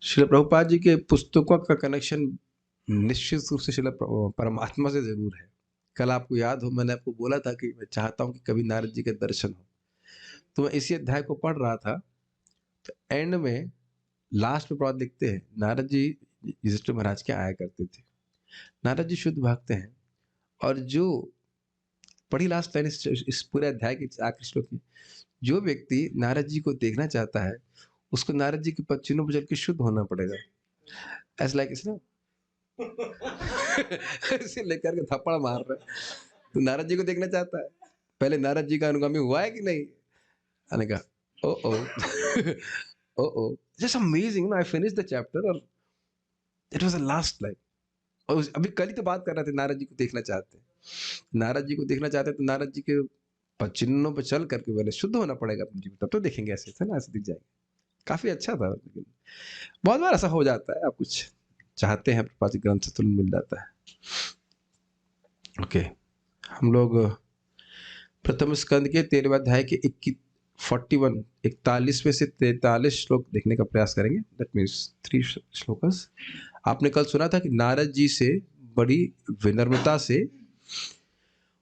श्रील प्रभुपाद जी के पुस्तकों का कनेक्शन निश्चित रूप से श्रील परमात्मा से जरूर है। कल आपको याद हो मैंने आपको बोला था कि मैं चाहता हूं कि कभी नारद जी के दर्शन हो, तो मैं इसी अध्याय को पढ़ रहा था। तो एंड में लास्ट में प्रभुपाद लिखते हैं नारद जी युधिष्ठिर महाराज के आया करते थे। नारद जी शुद्ध भक्त हैं, और जो पढ़ी लास्ट लाइन इस पूरे अध्याय के आखिरी श्लोक में, जो व्यक्ति नारद जी को देखना चाहता है उसको नारद जी के पद चिन्हों पर चल के शुद्ध होना पड़ेगा। ऐसा लाइक इस ना ऐसे लेकर के थप्पड़ मार रहे हैं। तो नारद जी को देखना चाहता है, पहले नारद जी का अनुगामी हुआ है कि नहीं? मैंने कहा ओ ओ ओ ओ, just amazing. I finish the chapter और it was the last line. और अभी कल ही तो बात कर रहे थे, नारद जी को देखना चाहते हैं, नारद जी को देखना चाहते हैं तो नारद जी के चिन्हों पर चल करके पहले शुद्ध होना पड़ेगा अपने जीवन, तब तो देखेंगे ऐसे थे ना, ऐसे दिख जाएंगे। काफी अच्छा था, लेकिन बहुत बार ऐसा हो जाता है, आप कुछ चाहते हैं प्रभुपाद ग्रंथ से तुरंत मिल जाता है। ओके, हम लोग प्रथम स्कंद के 13वें अध्याय के 41 में से 43 श्लोक देखने का प्रयास करेंगे। That means 3 shlokas. आपने कल सुना था कि नारद जी से बड़ी विनम्रता से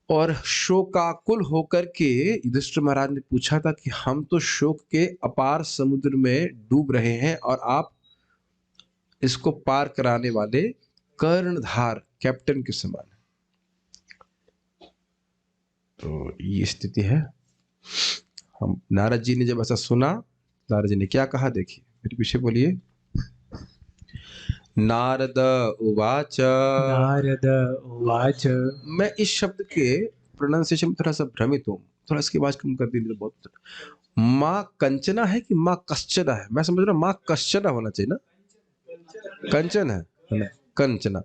और शोकाकुल होकर के युधिष्ठिर महाराज ने पूछा था कि हम तो शोक के अपार समुद्र में डूब रहे हैं और आप इसको पार कराने वाले कर्णधार कैप्टन के समान है। तो ये स्थिति है। हम नारद जी ने जब ऐसा सुना, नारद जी ने क्या कहा, देखिए मेरे पीछे बोलिए। नारद उवाच। नारद उवाच। मैं इस शब्द के प्रोनाउंसिएशन में थोड़ा सा भ्रमित हूँ, थोड़ा इसकी आवाज कम कर दी तो बहुत। माँ कंचना है कि माँ कश्चना है? मैं समझ रहा हूँ माँ कश्चना होना चाहिए ना, कंचन है ना? कंचना।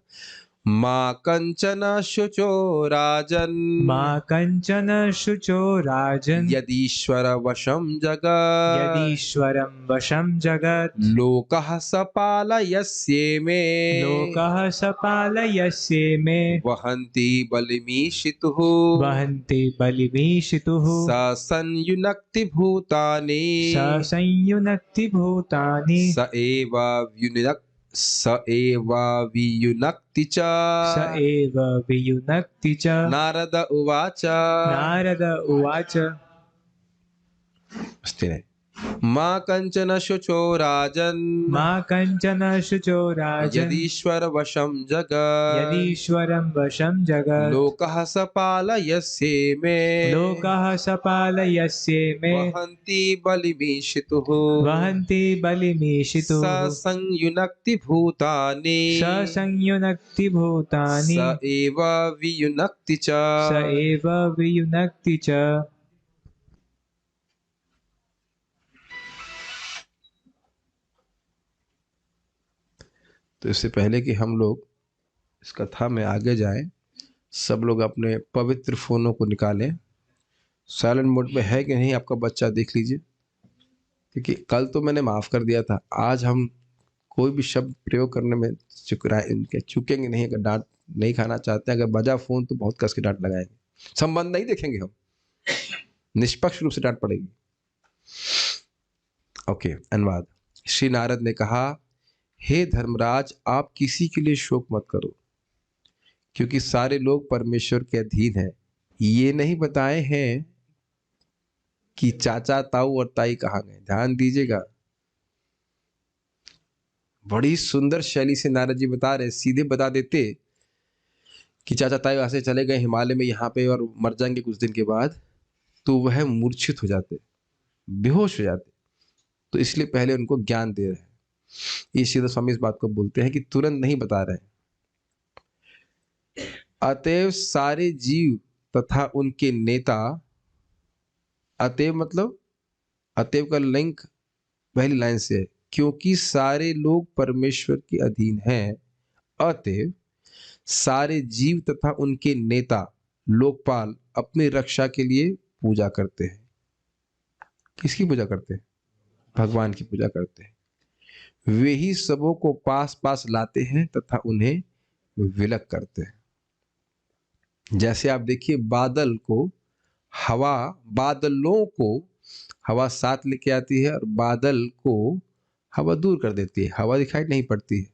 माँ कंचन शुचो राजन, मा कञ्चन शुचो राजन्, यदीश्वर वशं जगत्, यदीश्वरं वशं जगत्, लोकः सपालयस्येमे, लोकः सपालयस्ये मे, वहन्ति बलिमीशितुः, वहन्ति बलिमीशितुः, स संयुनक्ति भूतानि, स संयुनक्ति भूतानि, स एव वियुनक्ति च। स एव वियुनक्ति च। नारद उवाच। नारद उवाच। अस्ति नहीं। माँ कंचन शुचो राजन्, मा कञ्चन शुचो राजन्, यदीश्वर वशं जगत्, यदीश्वरं वशं जगत्, लोकः सपालयस्येमे, लोकः सपालयस्ये मे, वहन्ति बलिमीशितुः, वहन्ति बलिमीशितुः, स संयुनक्ति भूतानि, स संयुनक्ति भूतानि, स एव वियुनक्ति च। स एव वियुनक्ति च। तो इससे पहले कि हम लोग इस कथा में आगे जाएं, सब लोग अपने पवित्र फोनों को निकालें। साइलेंट मोड में है कि नहीं आपका बच्चा देख लीजिए, क्योंकि कल तो मैंने माफ कर दिया था, आज हम कोई भी शब्द प्रयोग करने में चुकेंगे नहीं। अगर डांट नहीं खाना चाहते हैं, अगर बजा फोन तो बहुत कस के डांट लगाएंगे, संबंध नहीं देखेंगे हम, निष्पक्ष रूप से डांट पड़ेगी। ओके, अनुवाद। श्री नारद ने कहा, हे धर्मराज, आप किसी के लिए शोक मत करो, क्योंकि सारे लोग परमेश्वर के अधीन हैं। ये नहीं बताए हैं कि चाचा ताऊ और ताई कहाँ गए। ध्यान दीजिएगा, बड़ी सुंदर शैली से नारद जी बता रहे, सीधे बता देते कि चाचा ताई वहां से चले गए हिमालय में यहाँ पे और मर जाएंगे कुछ दिन के बाद, तो वह मूर्छित हो जाते, बेहोश हो जाते। तो इसलिए पहले उनको ज्ञान दे रहे हैं। ये सीधा स्वामी इस बात को बोलते हैं कि तुरंत नहीं बता रहे हैं। अतएव सारे जीव तथा उनके नेता, अतएव मतलब, अतएव का लिंक पहली लाइन से है, क्योंकि सारे लोग परमेश्वर के अधीन हैं, अतएव सारे जीव तथा उनके नेता लोकपाल अपनी रक्षा के लिए पूजा करते हैं। किसकी पूजा करते हैं? भगवान की पूजा करते हैं। वे ही सबों को पास पास लाते हैं तथा उन्हें विलक करते हैं। जैसे आप देखिए, बादल को बादलों को हवा साथ लेके आती है और बादल को हवा दूर कर देती है, हवा दिखाई नहीं पड़ती है।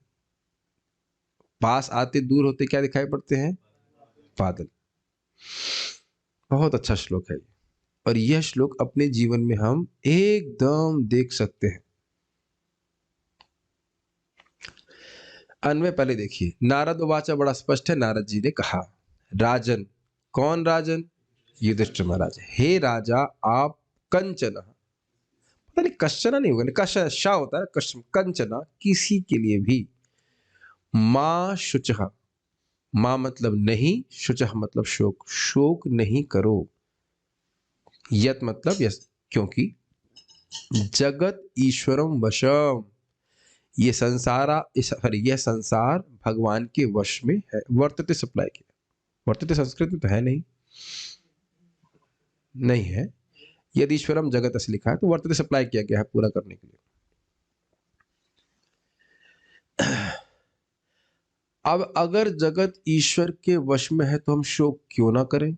पास आते दूर होते क्या दिखाई पड़ते हैं? बादल। बहुत अच्छा श्लोक है ये। और यह श्लोक अपने जीवन में हम एकदम देख सकते हैं। अन्वय पहले देखिए, नारद वाचा बड़ा स्पष्ट है। नारद जी ने कहा, राजन, कौन राजन? युधिष्ठिर महाराज, हे राजा आप कंचन, पता नहीं कश्चना नहीं होगा, कश शा होता है, कंचना किसी के लिए भी, मां शुचः, मां मतलब नहीं, शुचः मतलब शोक, शोक नहीं करो। यत मतलब यस, क्योंकि जगत ईश्वरम वशम, ये यह संसार भगवान के वश में है। वर्तते सप्लाई किया, वर्तते संस्कृत में तो है नहीं, नहीं है। यदि ईश्वरम जगत ऐसे लिखा है तो वर्तते सप्लाई किया गया है पूरा करने के लिए। अब अगर जगत ईश्वर के वश में है तो हम शोक क्यों ना करें?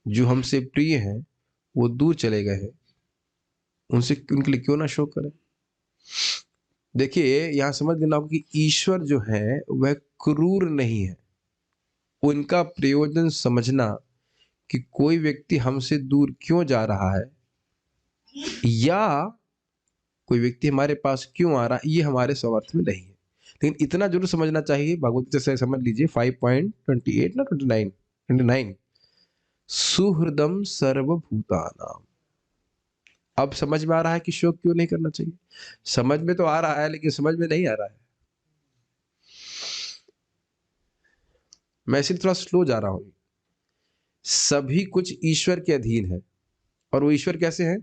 जो हमसे प्रिय हैं वो दूर चले गए हैं, उनसे उनके लिए क्यों ना शोक करें? देखिए यहां समझ लेना होगा कि ईश्वर जो है वह क्रूर नहीं है। उनका प्रयोजन समझना कि कोई व्यक्ति हमसे दूर क्यों जा रहा है या कोई व्यक्ति हमारे पास क्यों आ रहा है, ये हमारे समर्थ में नहीं है। लेकिन इतना जरूर समझना चाहिए, भगवत से समझ लीजिए 5.28 ना 29, सुहृदम सर्वभूतानाम। अब समझ में आ रहा है कि शोक क्यों नहीं करना चाहिए? समझ में तो आ रहा है लेकिन समझ में नहीं आ रहा है। मैं इसलिए थोड़ा स्लो जा रहा हूं। सभी कुछ ईश्वर के अधीन है, और वो ईश्वर कैसे है?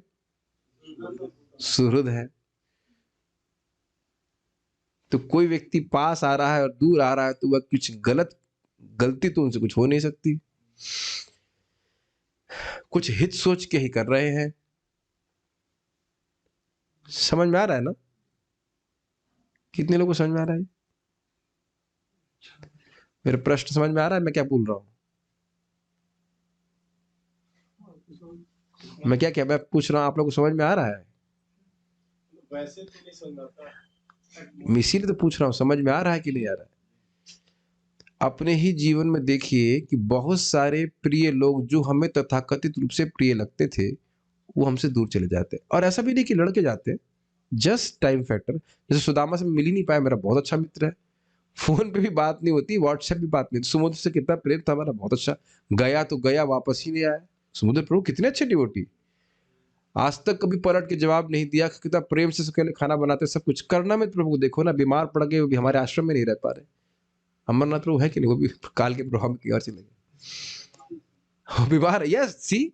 सुहृद है। तो कोई व्यक्ति पास आ रहा है और दूर आ रहा है तो वह कुछ गलती तो उनसे कुछ हो नहीं सकती, कुछ हित सोच के ही कर रहे हैं। समझ में आ रहा है ना? कितने लोगों को समझ में आ रहा है? मेरा प्रश्न समझ में आ रहा है मैं क्या बोल रहा हूं? मैं क्या मैं पूछ रहा हूं, आप लोगों को समझ में आ रहा है? वैसे तो नहीं समझ आता। मैं इसीलिए तो पूछ रहा हूं, समझ में आ रहा है कि नहीं आ रहा है? अपने ही जीवन में देखिए कि बहुत सारे प्रिय लोग जो हमें तथाकथित रूप से प्रिय लगते थे वो हमसे दूर चले जाते हैं। और ऐसा भी नहीं कि लड़के जाते हैं, जस्ट टाइम फैक्टर। जैसे सुदामा से मिल ही नहीं पाया, मेरा बहुत अच्छा मित्र है, फोन पे भी बात नहीं होती, व्हाट्सएप भी बात नहीं। समुद्र से कितना प्रेम था हमारा, बहुत अच्छा, गया तो गया, वापस ही नहीं आया। समुद्र प्रभु कितने अच्छे डिवोटी, आज तक कभी पलट के जवाब नहीं दिया, कितना प्रेम से सबके लिए खाना बनाते, सब कुछ करना में प्रभु को देखो ना, बीमार पड़ गए, वो भी हमारे आश्रम में नहीं रह पा रहे। अमरनाथ प्रभु है कि नहीं, वो भी काल के प्रभाव की ओर चले गए, वो बीमार है। Yes, C,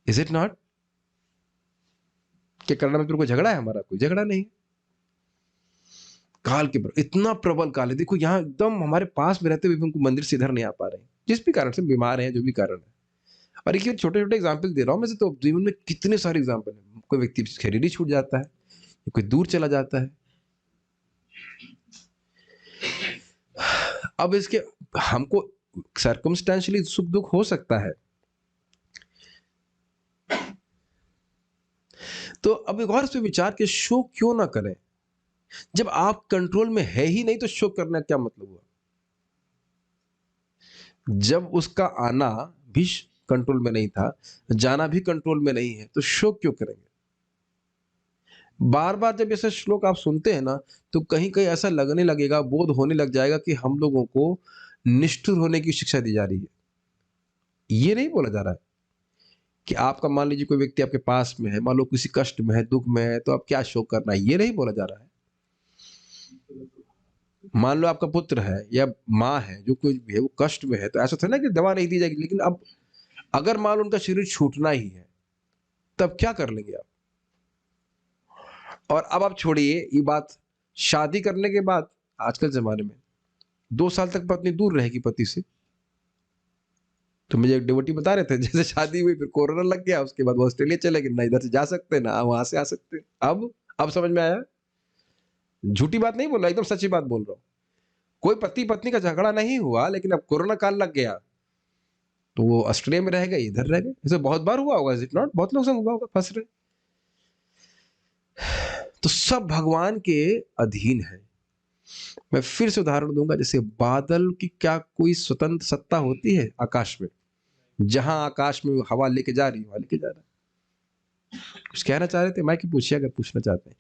is it not? क्या करना में को झगड़ा है? हमारा कोई झगड़ा नहीं। काल के इतना प्रबल काल है, देखो यहाँ एकदम हमारे पास में रहते हुए उनको मंदिर से इधर नहीं आ पा रहे, जिस भी कारण से बीमार हैं, जो भी कारण है। और एक छोटे छोटे एग्जाम्पल दे रहा हूँ मैं से, तो जीवन में कितने सारे एग्जाम्पल है। कोई व्यक्ति शरीर ही छूट जाता है, कोई दूर चला जाता है। अब इसके हमको सर्कमस्टेंशियली सुख दुख हो सकता है। तो अब एक और इस पे विचार के, शोक क्यों ना करें? जब आप कंट्रोल में है ही नहीं तो शोक करना क्या मतलब हुआ? जब उसका आना भी कंट्रोल में नहीं था, जाना भी कंट्रोल में नहीं है, तो शोक क्यों करेंगे? बार बार जब ऐसे श्लोक आप सुनते हैं ना, तो कहीं कहीं ऐसा लगने लगेगा, बोध होने लग जाएगा कि हम लोगों को निष्ठुर होने की शिक्षा दी जा रही है। ये नहीं बोला जा रहा है कि आपका, मान लीजिए कोई व्यक्ति आपके पास में है, मान लो किसी कष्ट में है, दुख में है, तो आप क्या शोक करना है, ये नहीं बोला जा रहा है। मान लो आपका पुत्र है या माँ है, जो कोई भी है, वो कष्ट में है, तो ऐसा था ना कि दवा नहीं दी जाएगी। लेकिन अब अगर मान लो उनका शरीर छूटना ही है, तब क्या कर लेंगे आप? और अब आप छोड़िए ये बात, शादी करने के बाद आजकल जमाने में 2 साल तक पत्नी दूर रहेगी पति से। तो मुझे एक डिवोटी बता रहे थे, जैसे शादी हुई फिर कोरोना लग गया, उसके बाद वो ऑस्ट्रेलिया चले गए, ना इधर से जा सकते ना वहां से आ सकते। अब समझ में आया? झूठी बात नहीं बोल रहा, एकदम सच्ची बात बोल रहा हूँ। कोई पति पत्नी का झगड़ा नहीं हुआ, लेकिन अब कोरोना काल लग गया तो वो ऑस्ट्रेलिया में रह गए, इधर रह गए। ऐसे बहुत बार हुआ होगा, इज इट नॉट? बहुत लोग संग हुआ होगा, फंस रहे। तो सब भगवान के अधीन है। मैं फिर से उदाहरण दूंगा, जैसे बादल की क्या कोई स्वतंत्र सत्ता होती है आकाश में? जहां आकाश में हवा लेके जा रही है, हवा लेके जा रहा है। कुछ कहना चाह रहे थे, मैं कि पूछिए अगर पूछना चाहते हैं।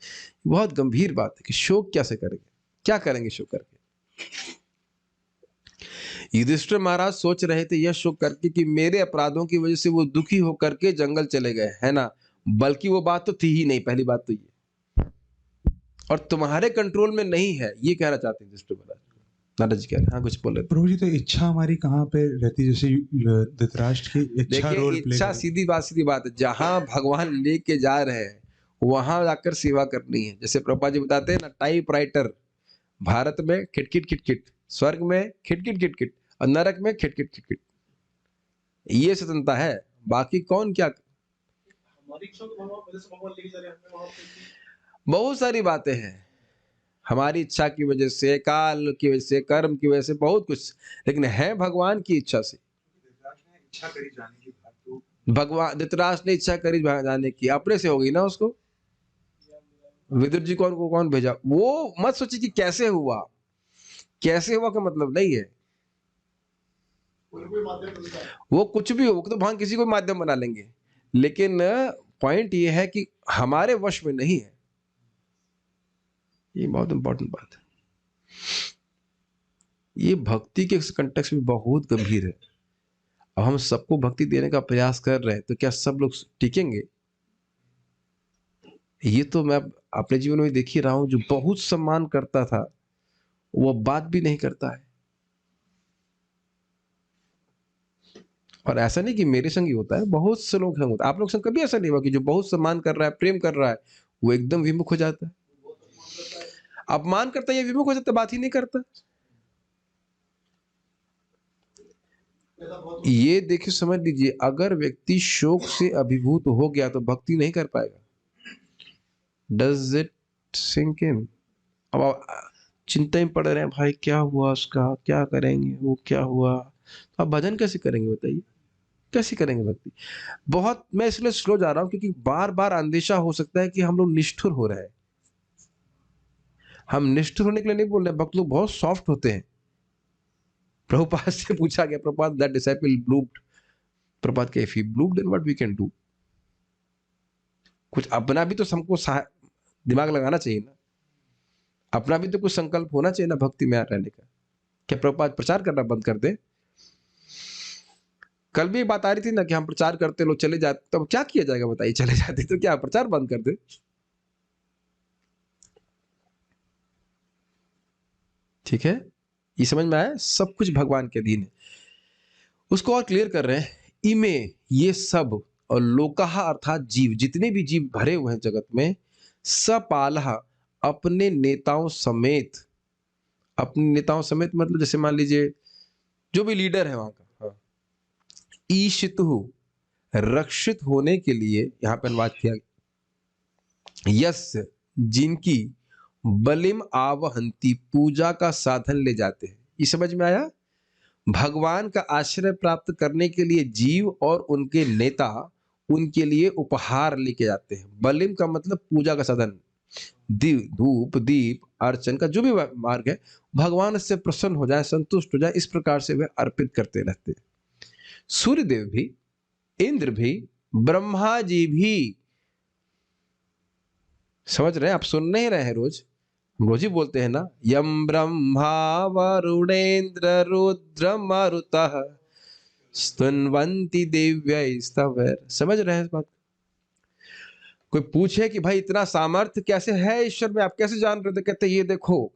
बहुत गंभीर बात है कि शोक कैसे करेंगे, क्या करेंगे शोक करके? युधिष्ठिर महाराज सोच रहे थे यह शोक करके कि मेरे अपराधों की वजह से वो दुखी होकर के जंगल चले गए, है ना? बल्कि वो बात तो थी ही नहीं, पहली बात तो ये, और तुम्हारे कंट्रोल में नहीं है, ये कहना चाहते हैं युधिष्ठिर महाराज। नारद जी कह रहे हैं, हाँ कुछ बोल रहे थे। प्रभु जी, तो इच्छा हमारी कहाँ पे रहती है? जैसे धृतराष्ट्र की इच्छा देखिए, रोल प्ले इच्छा सीधी बात है, जहां भगवान लेके जा रहे हैं वहां जाकर सेवा करनी है। जैसे प्रभुपाद जी बताते हैं ना, टाइप राइटर भारत में खिटखिट खिटखिट, स्वर्ग में खिटखिट खिटखिट, और नरक में खिटखिट खिटखिट। ये स्वतंत्रता है, बाकी कौन क्या। हमारी इच्छा को भगवान वजह से भगवान लेके जा रहे हैं हमें वहां पे। बहुत सारी बातें हैं, हमारी इच्छा की वजह से, काल की वजह से, कर्म की वजह से, बहुत कुछ, लेकिन है भगवान की इच्छा से। इच्छा करी जाने की बात तो भगवान धृतराष्ट्र ने इच्छा करी जाने की, अपने से हो गई ना उसको। विदुर जी कौन भेजा? वो मत सोचिए कि कैसे हुआ का मतलब नहीं है, कोई माध्यम मिलता है। वो कुछ भी हो, तो भगवान किसी को भी माध्यम बना लेंगे, लेकिन पॉइंट ये है कि हमारे वश में नहीं है। ये बहुत इंपॉर्टेंट बात है, ये भक्ति के कंटेक्स्ट में बहुत गंभीर है। अब हम सबको भक्ति देने का प्रयास कर रहे हैं, तो क्या सब लोग टिकेंगे? ये तो मैं अपने जीवन में देख ही रहा हूं, जो बहुत सम्मान करता था वो बात भी नहीं करता है। और ऐसा नहीं कि मेरे संग ही होता है, बहुत से लोग संग होता है। आप लोग संग कभी ऐसा नहीं हुआ कि जो बहुत सम्मान कर रहा है, प्रेम कर रहा है, वो एकदम विमुख हो जाता है? अपमान करता है या विमुख हो जाता है, बात ही नहीं करता। ये देखिए, समझ लीजिए, अगर व्यक्ति शोक से अभिभूत हो गया तो भक्ति नहीं कर पाएगा। Does it sink in? अब आप चिंता में पड़ रहे हैं, भाई क्या हुआ उसका, क्या करेंगे, वो क्या हुआ, तो आप भजन कैसे करेंगे बताइए, कैसे करेंगे भक्ति? बहुत, मैं इसलिए स्लो जा रहा हूं क्योंकि बार बार अंदेशा हो सकता है कि हम लोग निष्ठुर हो रहे हैं। हम निष्ठुर होने के लिए नहीं बोल रहे, भक्त लोग बहुत सॉफ्ट होते हैं। प्रभुपाद से पूछा गया, Prabhupada that disciple bloomed, Prabhupada के if he bloomed then what we can do. कुछ अपना भी तो हमको दिमाग लगाना चाहिए ना, अपना भी तो कुछ संकल्प होना चाहिए ना भक्ति में रहने का। क्या प्रभुपाद प्रचार करना बंद कर दे? कल भी बात आ रही थी ना कि हम प्रचार करते, लोग चले जाते, तो क्या किया जाएगा बताइए? चले जाते तो क्या प्रचार बंद कर दे? ठीक है, ये समझ में आया? सब कुछ भगवान के अधीन है। उसको और क्लियर कर रहे हैं, इमे, ये सब, और लोकाहा अर्थात जीव, जितने भी जीव भरे हुए हैं जगत में, सपालहा, अपने नेताओं समेत। अपने नेताओं समेत मतलब जैसे मान लीजिए जो भी लीडर है वहां का, हाँ, ईशितु, रक्षित होने के लिए, यहां पर अनुवाद किया, यस, जिनकी बलिम आवहंती, पूजा का साधन ले जाते हैं। ये समझ में आया? भगवान का आश्रय प्राप्त करने के लिए जीव और उनके नेता उनके लिए उपहार लेके जाते हैं। बलिम का मतलब पूजा का साधन, धूप दीप अर्चन का जो भी मार्ग है, भगवान इससे प्रसन्न हो जाए, संतुष्ट हो जाए, इस प्रकार से वे अर्पित करते रहते हैं। सूर्यदेव भी, इंद्र भी, ब्रह्मा जी भी, समझ रहे हैं? आप सुन नहीं रहे हैं? रोज ही बोलते हैं ना, यम ब्रह्मा वरुणेन्द्र रुद्र मरुतः स्तुन्वन्ति दिव्यैस्तवैः। समझ रहे हैं इस बात? कोई पूछे कि भाई इतना सामर्थ्य कैसे है ईश्वर में, आप कैसे जान रहे थे? कहते ये देखो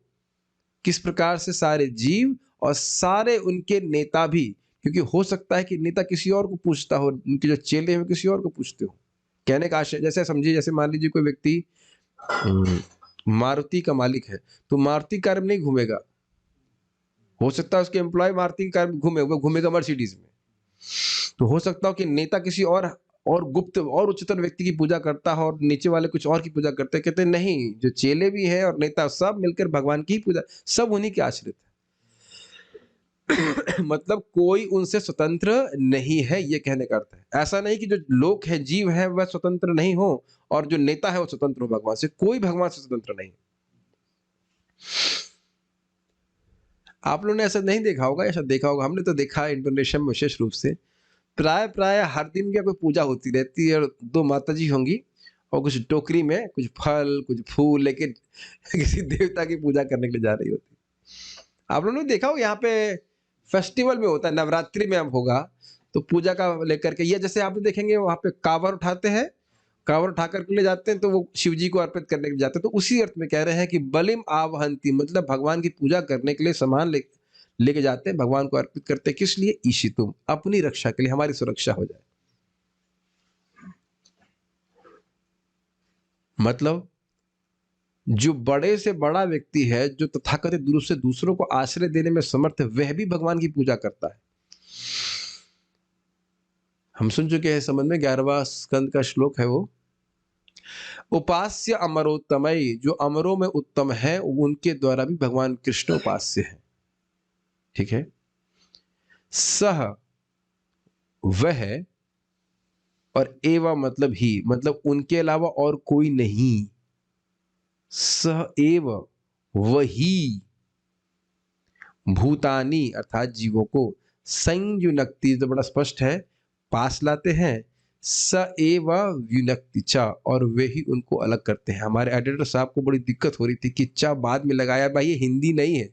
किस प्रकार से सारे जीव और सारे उनके नेता भी, क्योंकि हो सकता है कि नेता किसी और को पूछता हो, उनके जो चेले हैं किसी और को पूछते हो। कहने का आशय, जैसे समझिए, जैसे मान लीजिए कोई व्यक्ति मारुति का मालिक है, तो मारुति कार में नहीं घूमेगा, हो सकता है उसके एम्प्लॉय मारुति कार में घूमे, वो घूमेगा मर्सिडीज में। तो हो सकता हो कि नेता किसी और गुप्त और उच्चतम व्यक्ति की पूजा करता है और नीचे वाले कुछ और की पूजा करते हैं। कहते हैं नहीं, जो चेले भी है और नेता सब मिलकर भगवान की पूजा, सब उन्हीं के आश्रित है। मतलब कोई उनसे स्वतंत्र नहीं है, ये कहने का अर्थ है। ऐसा नहीं कि जो लोग हैं, जीव है, वह स्वतंत्र नहीं हो और जो नेता है वो स्वतंत्र हो भगवान से। कोई भगवान से स्वतंत्र नहीं। आप लोगों ने ऐसा नहीं देखा होगा, ऐसा देखा होगा, हमने तो देखा है इंडोनेशिया में विशेष रूप से। प्राय प्राय हर दिन क्या कोई पूजा होती रहती है और दो माता जी होंगी और कुछ टोकरी में कुछ फल कुछ फूल लेके किसी देवता की पूजा करने के लिए जा रही होती। आप लोगों ने देखा हो, यहाँ पे फेस्टिवल में होता है, नवरात्रि में अब होगा तो पूजा का लेकर के, ये जैसे आप देखेंगे वहां पे कांवर उठाते हैं, कांवर उठा करके ले जाते हैं तो वो शिव जी को अर्पित करने के लिए जाते हैं। तो उसी अर्थ में कह रहे हैं कि बलिम आवहंती, मतलब भगवान की पूजा करने के लिए सामान लेके जाते हैं, भगवान को अर्पित करते हैं। किस लिए? ईशितुम, अपनी रक्षा के लिए, हमारी सुरक्षा हो जाए। मतलब जो बड़े से बड़ा व्यक्ति है, जो तथाकथित दूर से दूसरों को आश्रय देने में समर्थ है, वह भी भगवान की पूजा करता है। हम सुन चुके हैं संबंध में 11वां स्कंद का श्लोक है वो, उपास्य अमरोत्तमय, जो अमरों में उत्तम है उनके द्वारा भी भगवान कृष्ण उपास्य है। ठीक है। सह, वह, और एवं मतलब ही, मतलब उनके अलावा और कोई नहीं। सह एव, वही, भूतानी अर्थात जीवों को, संयुनक्ति, तो बड़ा स्पष्ट है, पास लाते हैं। स एव व्युनक्ति च, और वे ही उनको अलग करते हैं। हमारे एडिटर साहब को बड़ी दिक्कत हो रही थी कि चा बाद में लगाया, भाई ये हिंदी नहीं है।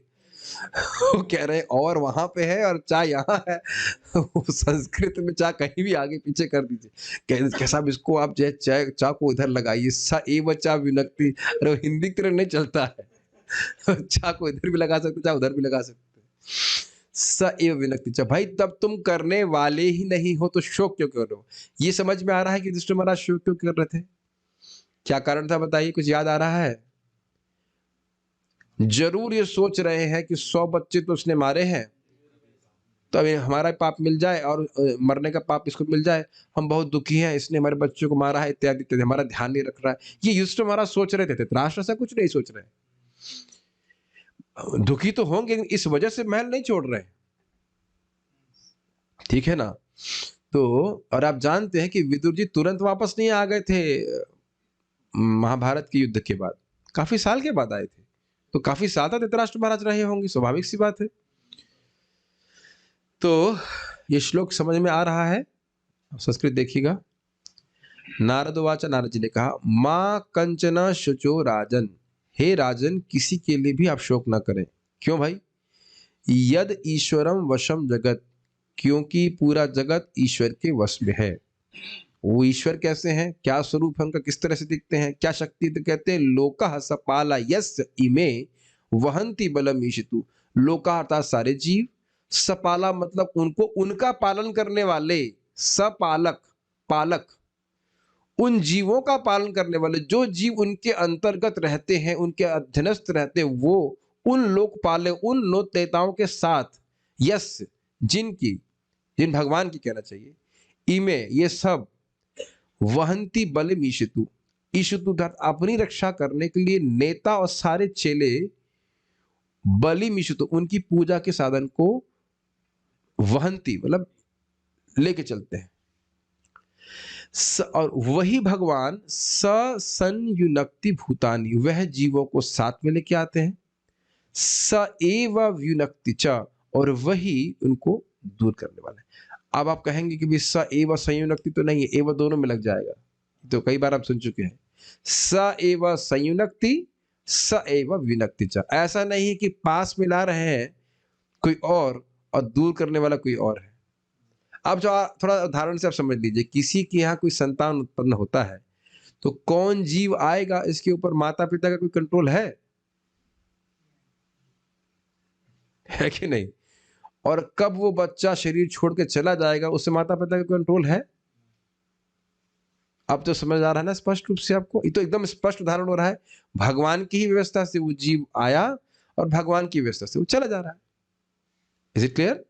वो कह रहे हैं और वहां पे है और चा यहाँ है। वो संस्कृत में चा कहीं भी आगे पीछे कर दीजिए, कैसा इसको आप जो है चा को इधर लगाइए, स एव चा व्युनक्ति। अरे वो हिंदी की तरह नहीं चलता है। चा को इधर भी लगा सकते, चा उधर भी लगा सकते। स एव विनक्ति च, भाई तब तुम करने वाले ही नहीं हो तो शोक क्यों कर रहे हो? ये समझ में आ रहा है कि युधिष्ठिर महाराज शोक क्यों कर रहे थे? क्या कारण था बताइए, कुछ याद आ रहा है? जरूर ये सोच रहे हैं कि 100 बच्चे तो उसने मारे हैं, तो अभी हमारा पाप मिल जाए और मरने का पाप इसको मिल जाए, हम बहुत दुखी हैं, इसने हमारे बच्चों को मारा है इत्यादि इत्यादि, हमारा ध्यान नहीं रख रहा है। ये युधिष्ठिर महाराज सोच रहे थे। धृतराष्ट्र ऐसा कुछ नहीं सोच रहे। दुखी तो होंगे, इस वजह से महल नहीं छोड़ रहे। ठीक है ना? तो और आप जानते हैं कि विदुर जी तुरंत वापस नहीं आ गए थे महाभारत के युद्ध के बाद, काफी साल के बाद आए थे। तो काफी साल तक धृतराष्ट्र महाराज रहे होंगे, स्वाभाविक सी बात है। तो ये श्लोक समझ में आ रहा है? संस्कृत देखिएगा। नारद वाच, नारद जी ने कहा, मां कंचना शुचो राजन, हे राजन किसी के लिए भी आप शोक ना करें। क्यों भाई? यद ईश्वरम वशम जगत, क्योंकि पूरा जगत ईश्वर के वश में है। वो ईश्वर कैसे हैं, क्या स्वरूप है उनका, किस तरह से दिखते हैं, क्या शक्ति? तो कहते हैं लोका सपाला यस्य इमे वहंती बलम ईशितु। लोका अर्थात सारे जीव, सपाला मतलब उनको, उनका पालन करने वाले, सपालक, पालक, उन जीवों का पालन करने वाले, जो जीव उनके अंतर्गत रहते हैं, उनके अधीनस्थ रहते हैं, वो उन लोकपाले, उन लोकदेवताओं के साथ, यस जिनकी, जिन भगवान की कहना चाहिए, इमे ये सब, वहंती बलिम ईशितु, ईशितु अपनी रक्षा करने के लिए नेता और सारे चेले बलिम ईशितु उनकी पूजा के साधन को वहंती मतलब लेके चलते हैं। और वही भगवान संयुनक्ति भूतानि, वह जीवों को साथ में लेके आते हैं। स एव व्युनक्ति च, और वही उनको दूर करने वाले। अब आप कहेंगे कि भी स एव संयुनक्ति तो नहीं है, एव दोनों में लग जाएगा, तो कई बार आप सुन चुके हैं। स एव संयुनक्ति, स एव विनक्ति च, ऐसा नहीं है कि पास मिला रहे हैं कोई और दूर करने वाला कोई और है। अब जो थोड़ा उदाहरण से आप समझ लीजिए, किसी के यहाँ कोई संतान उत्पन्न होता है तो कौन जीव आएगा, इसके ऊपर माता पिता का कोई कंट्रोल है कि नहीं? और कब वो बच्चा शरीर छोड़ के चला जाएगा, उससे माता पिता का कंट्रोल है? अब तो समझ आ रहा है ना स्पष्ट रूप से आपको? ये तो एकदम स्पष्ट उदाहरण हो रहा है, भगवान की ही व्यवस्था से वो जीव आया और भगवान की व्यवस्था से वो चला जा रहा है। Is it clear?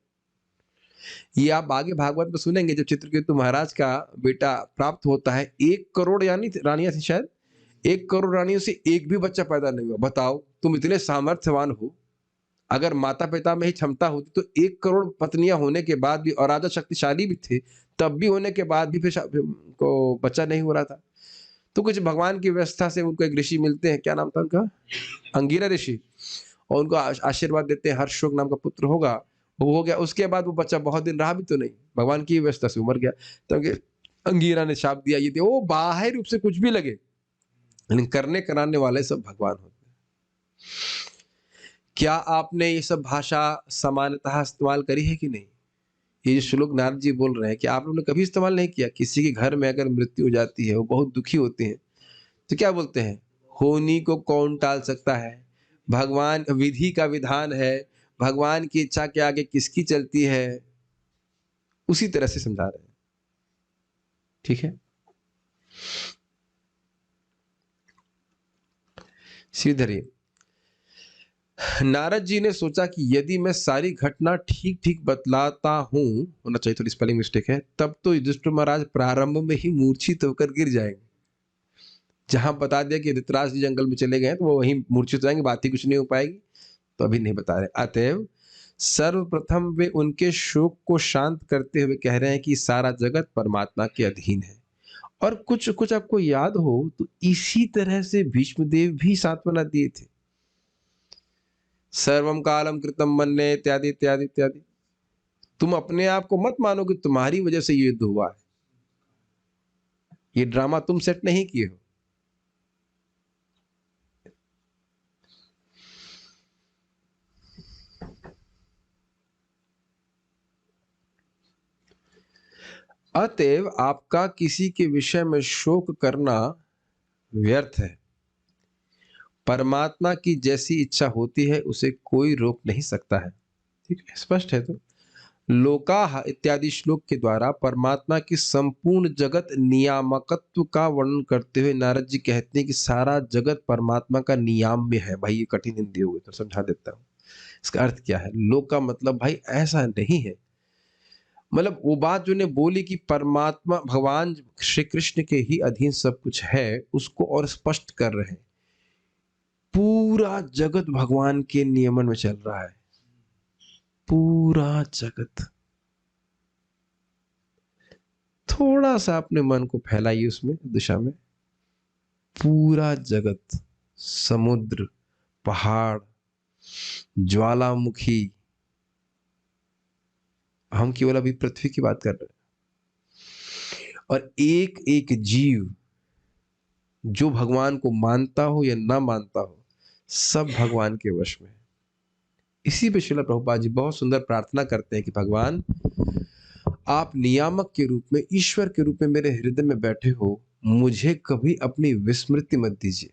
ये आप आगे भागवत में सुनेंगे, जब चित्रकेतु महाराज का बेटा प्राप्त होता है, 1 करोड़ यानी रानियां थी शायद, 1 करोड़ रानियों से एक भी बच्चा पैदा नहीं हुआ। बताओ, तुम इतने सामर्थ्यवान हो, अगर माता पिता में ही क्षमता होती तो 1 करोड़ पत्नियां होने के बाद भी, और राजा शक्तिशाली भी थे, तब भी होने के बाद भी फिर को बच्चा नहीं हो रहा था। तो कुछ भगवान की व्यवस्था से उनको एक ऋषि मिलते हैं, क्या नाम था उनका, अंगिरा ऋषि, और उनको आशीर्वाद देते हैं हर्षोक नाम का पुत्र होगा। वो हो गया, उसके बाद वो बच्चा बहुत दिन रहा भी तो नहीं, भगवान की व्यवस्था से उमर गया। तो अंगिरा ने शाप दिया, ये वो बाहरी रूप से कुछ भी लगे, लेकिन करने कराने वाले सब भगवान होते हैं। क्या आपने ये सब भाषा सामान्यतः इस्तेमाल करी है कि नहीं? ये जो श्लोक नारद जी बोल रहे हैं, कि आप लोगों ने कभी इस्तेमाल नहीं किया? किसी के घर में अगर मृत्यु हो जाती है, वो बहुत दुखी होते हैं, तो क्या बोलते हैं, होनी को कौन टाल सकता है, भगवान विधि का विधान है, भगवान की इच्छा के आगे किसकी चलती है। उसी तरह से समझा रहे हैं, ठीक है। श्रीधरी, नारद जी ने सोचा कि यदि मैं सारी घटना ठीक ठीक बतलाता हूं, होना चाहिए, थोड़ी स्पेलिंग मिस्टेक है, तब तो युधिष्ठिर महाराज प्रारंभ में ही मूर्छित होकर गिर जाएंगे। जहां बता दिया कि धृतराष्ट्र जी जंगल में चले गए हैं, तो वो वहीं मूर्छित हो जाएंगे, बात ही कुछ नहीं हो पाएगी, तो अभी नहीं बता रहे। अतएव सर्वप्रथम वे उनके शोक को शांत करते हुए कह रहे हैं कि सारा जगत परमात्मा के अधीन है। और कुछ कुछ आपको याद हो तो इसी तरह से भीष्मदेव भी सांत्वना दिए थे, सर्वम कालम कृतम मन्ये इत्यादि इत्यादि इत्यादि। तुम अपने आप को मत मानो कि तुम्हारी वजह से ये युद्ध हुआ है, ये ड्रामा तुम सेट नहीं किए हो। अतएव आपका किसी के विषय में शोक करना व्यर्थ है। परमात्मा की जैसी इच्छा होती है उसे कोई रोक नहीं सकता है, ठीक है, स्पष्ट है। तो लोकाह इत्यादि श्लोक के द्वारा परमात्मा की संपूर्ण जगत नियामकत्व का वर्णन करते हुए नारद जी कहते हैं कि सारा जगत परमात्मा का नियाम में है। भाई ये कठिन हिंदी हो गई, तो समझा देता हूँ। इसका अर्थ क्या है, लोक का मतलब भाई ऐसा नहीं है, मतलब वो बात जो ने बोली कि परमात्मा भगवान श्री कृष्ण के ही अधीन सब कुछ है, उसको और स्पष्ट कर रहे हैं। पूरा जगत भगवान के नियमन में चल रहा है, पूरा जगत। थोड़ा सा अपने मन को फैलाइए उसमें दिशा में, पूरा जगत, समुद्र, पहाड़, ज्वालामुखी, हम केवल अभी पृथ्वी की बात कर रहे हैं, और एक एक जीव जो भगवान को मानता हो या ना मानता हो, सब भगवान के वश में है। इसी पे श्रील प्रभुपाद जी बहुत सुंदर प्रार्थना करते हैं कि भगवान आप नियामक के रूप में, ईश्वर के रूप में मेरे हृदय में बैठे हो, मुझे कभी अपनी विस्मृति मत दीजिए।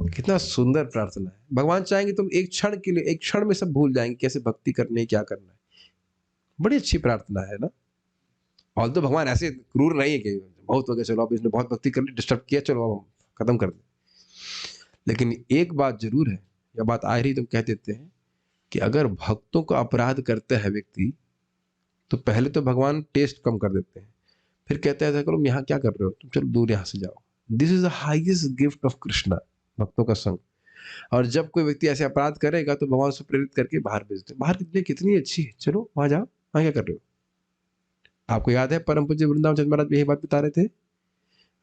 कितना सुंदर प्रार्थना है। भगवान चाहेंगे तुम एक क्षण के लिए, एक क्षण में सब भूल जाएंगे कैसे भक्ति करनी है, क्या करना है। बड़ी अच्छी प्रार्थना है ना। और तो भगवान ऐसे क्रूर नहीं है कि बहुत हो गया, चलो अब इसने बहुत भक्ति कर ली, डिस्टर्ब किया, चलो अब हम खत्म कर दें। लेकिन एक बात जरूर है, यह बात आ रही तुम कह देते हैं कि अगर भक्तों का अपराध करता है व्यक्ति, तो पहले तो भगवान टेस्ट कम कर देते हैं, फिर कहते हैं करो यहाँ क्या कर रहे हो तुम, चलो दूर यहाँ से जाओ। This is the highest gift of Krishna, भक्तों का संग। और जब कोई व्यक्ति ऐसे अपराध करेगा तो भगवान से प्रेरित करके बाहर भेज दे, बाहर कितनी अच्छी है, चलो वहां जाओ, वहां क्या कर रहे हो। आपको याद है परम पूज्य वृंदावन चंद्र महाराज भी यही बात बता रहे थे,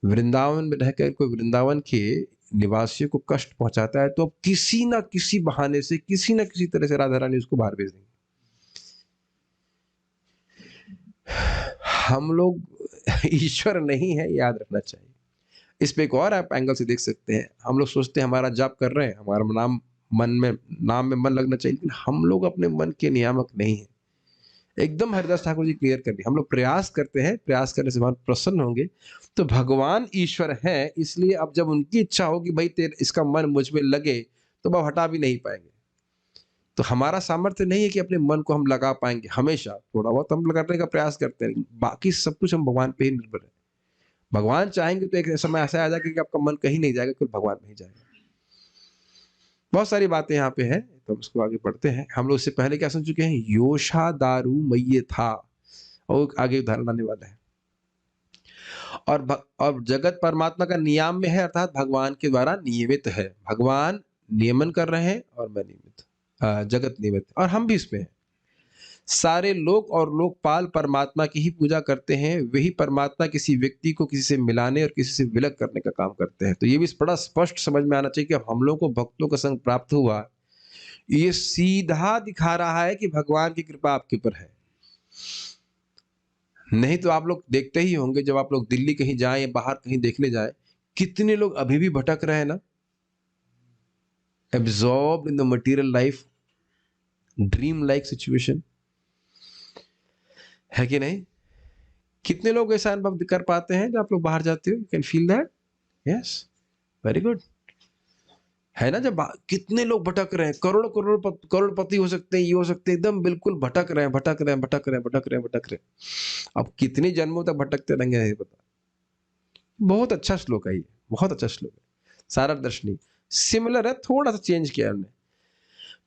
वृंदावन में रहकर कोई वृंदावन के निवासियों को कष्ट पहुंचाता है तो अब किसी ना किसी बहाने से, किसी ना किसी तरह से राधा रानी उसको बाहर भेज देंगे। हम लोग ईश्वर नहीं है, याद रखना चाहिए। इस पे एक और आप एंगल से देख सकते हैं, हम लोग सोचते हैं हमारा जाप कर रहे हैं, हमारा नाम नाम में मन लगना चाहिए, लेकिन हम लोग अपने मन के नियामक नहीं है। एकदम हरिदास ठाकुर जी क्लियर कर दिए, हम लोग प्रयास करते हैं, प्रयास करने से भगवान प्रसन्न होंगे। तो भगवान ईश्वर है, इसलिए अब जब उनकी इच्छा होगी भाई तेरे इसका मन मुझ में लगे, तो वह हटा भी नहीं पाएंगे। तो हमारा सामर्थ्य नहीं है कि अपने मन को हम लगा पाएंगे हमेशा, थोड़ा बहुत हम लगाने का प्रयास करते हैं, बाकी सब कुछ हम भगवान पे ही निर्भर है। भगवान चाहेंगे तो एक समय ऐसा आ जाएगा कि आपका मन कहीं नहीं जाएगा, केवल भगवान में ही जाएगा। बहुत सारी बातें यहाँ पे हैं, तो हम उसको आगे पढ़ते हैं। हम लोग इससे पहले क्या सुन चुके हैं, योषा दारू मय्ये था, और आगे उदाहरण आने वाला है। और जगत परमात्मा का नियम में है, अर्थात भगवान के द्वारा नियमित है। भगवान नियमन कर रहे हैं और मैं नियमित, जगत नियमित, और हम भी इसमें हैं। सारे लोक और लोकपाल परमात्मा की ही पूजा करते हैं, वही परमात्मा किसी व्यक्ति को किसी से मिलाने और किसी से विलग करने का काम करते हैं। तो ये भी बड़ा स्पष्ट समझ में आना चाहिए कि हम लोगों को भक्तों का संग प्राप्त हुआ, ये सीधा दिखा रहा है कि भगवान की कृपा आपके ऊपर है। नहीं तो आप लोग देखते ही होंगे, जब आप लोग दिल्ली कहीं जाएं या बाहर कहीं देखने जाएं, कितने लोग अभी भी भटक रहे हैं ना, absorbed in the material life, dream like situation, है कि नहीं? कितने लोग ऐसा अनुभव कर पाते हैं जब आप लोग बाहर जाते हो? You can feel that? Yes, very good. है ना, जब कितने लोग भटक रहे हैं, करोड़पति हो सकते हैं, ये हो सकते हैं, एकदम बिल्कुल भटक रहे हैं, भटक रहे हैं, भटक रहे हैं, भटक रहे हैं, भटक रहे हैं। अब कितने जन्मों तक भटकते रहेंगे नहीं पता। बहुत अच्छा श्लोक है ये, बहुत अच्छा श्लोक है, सारा दर्शनी सिमिलर है, थोड़ा सा चेंज किया हमने।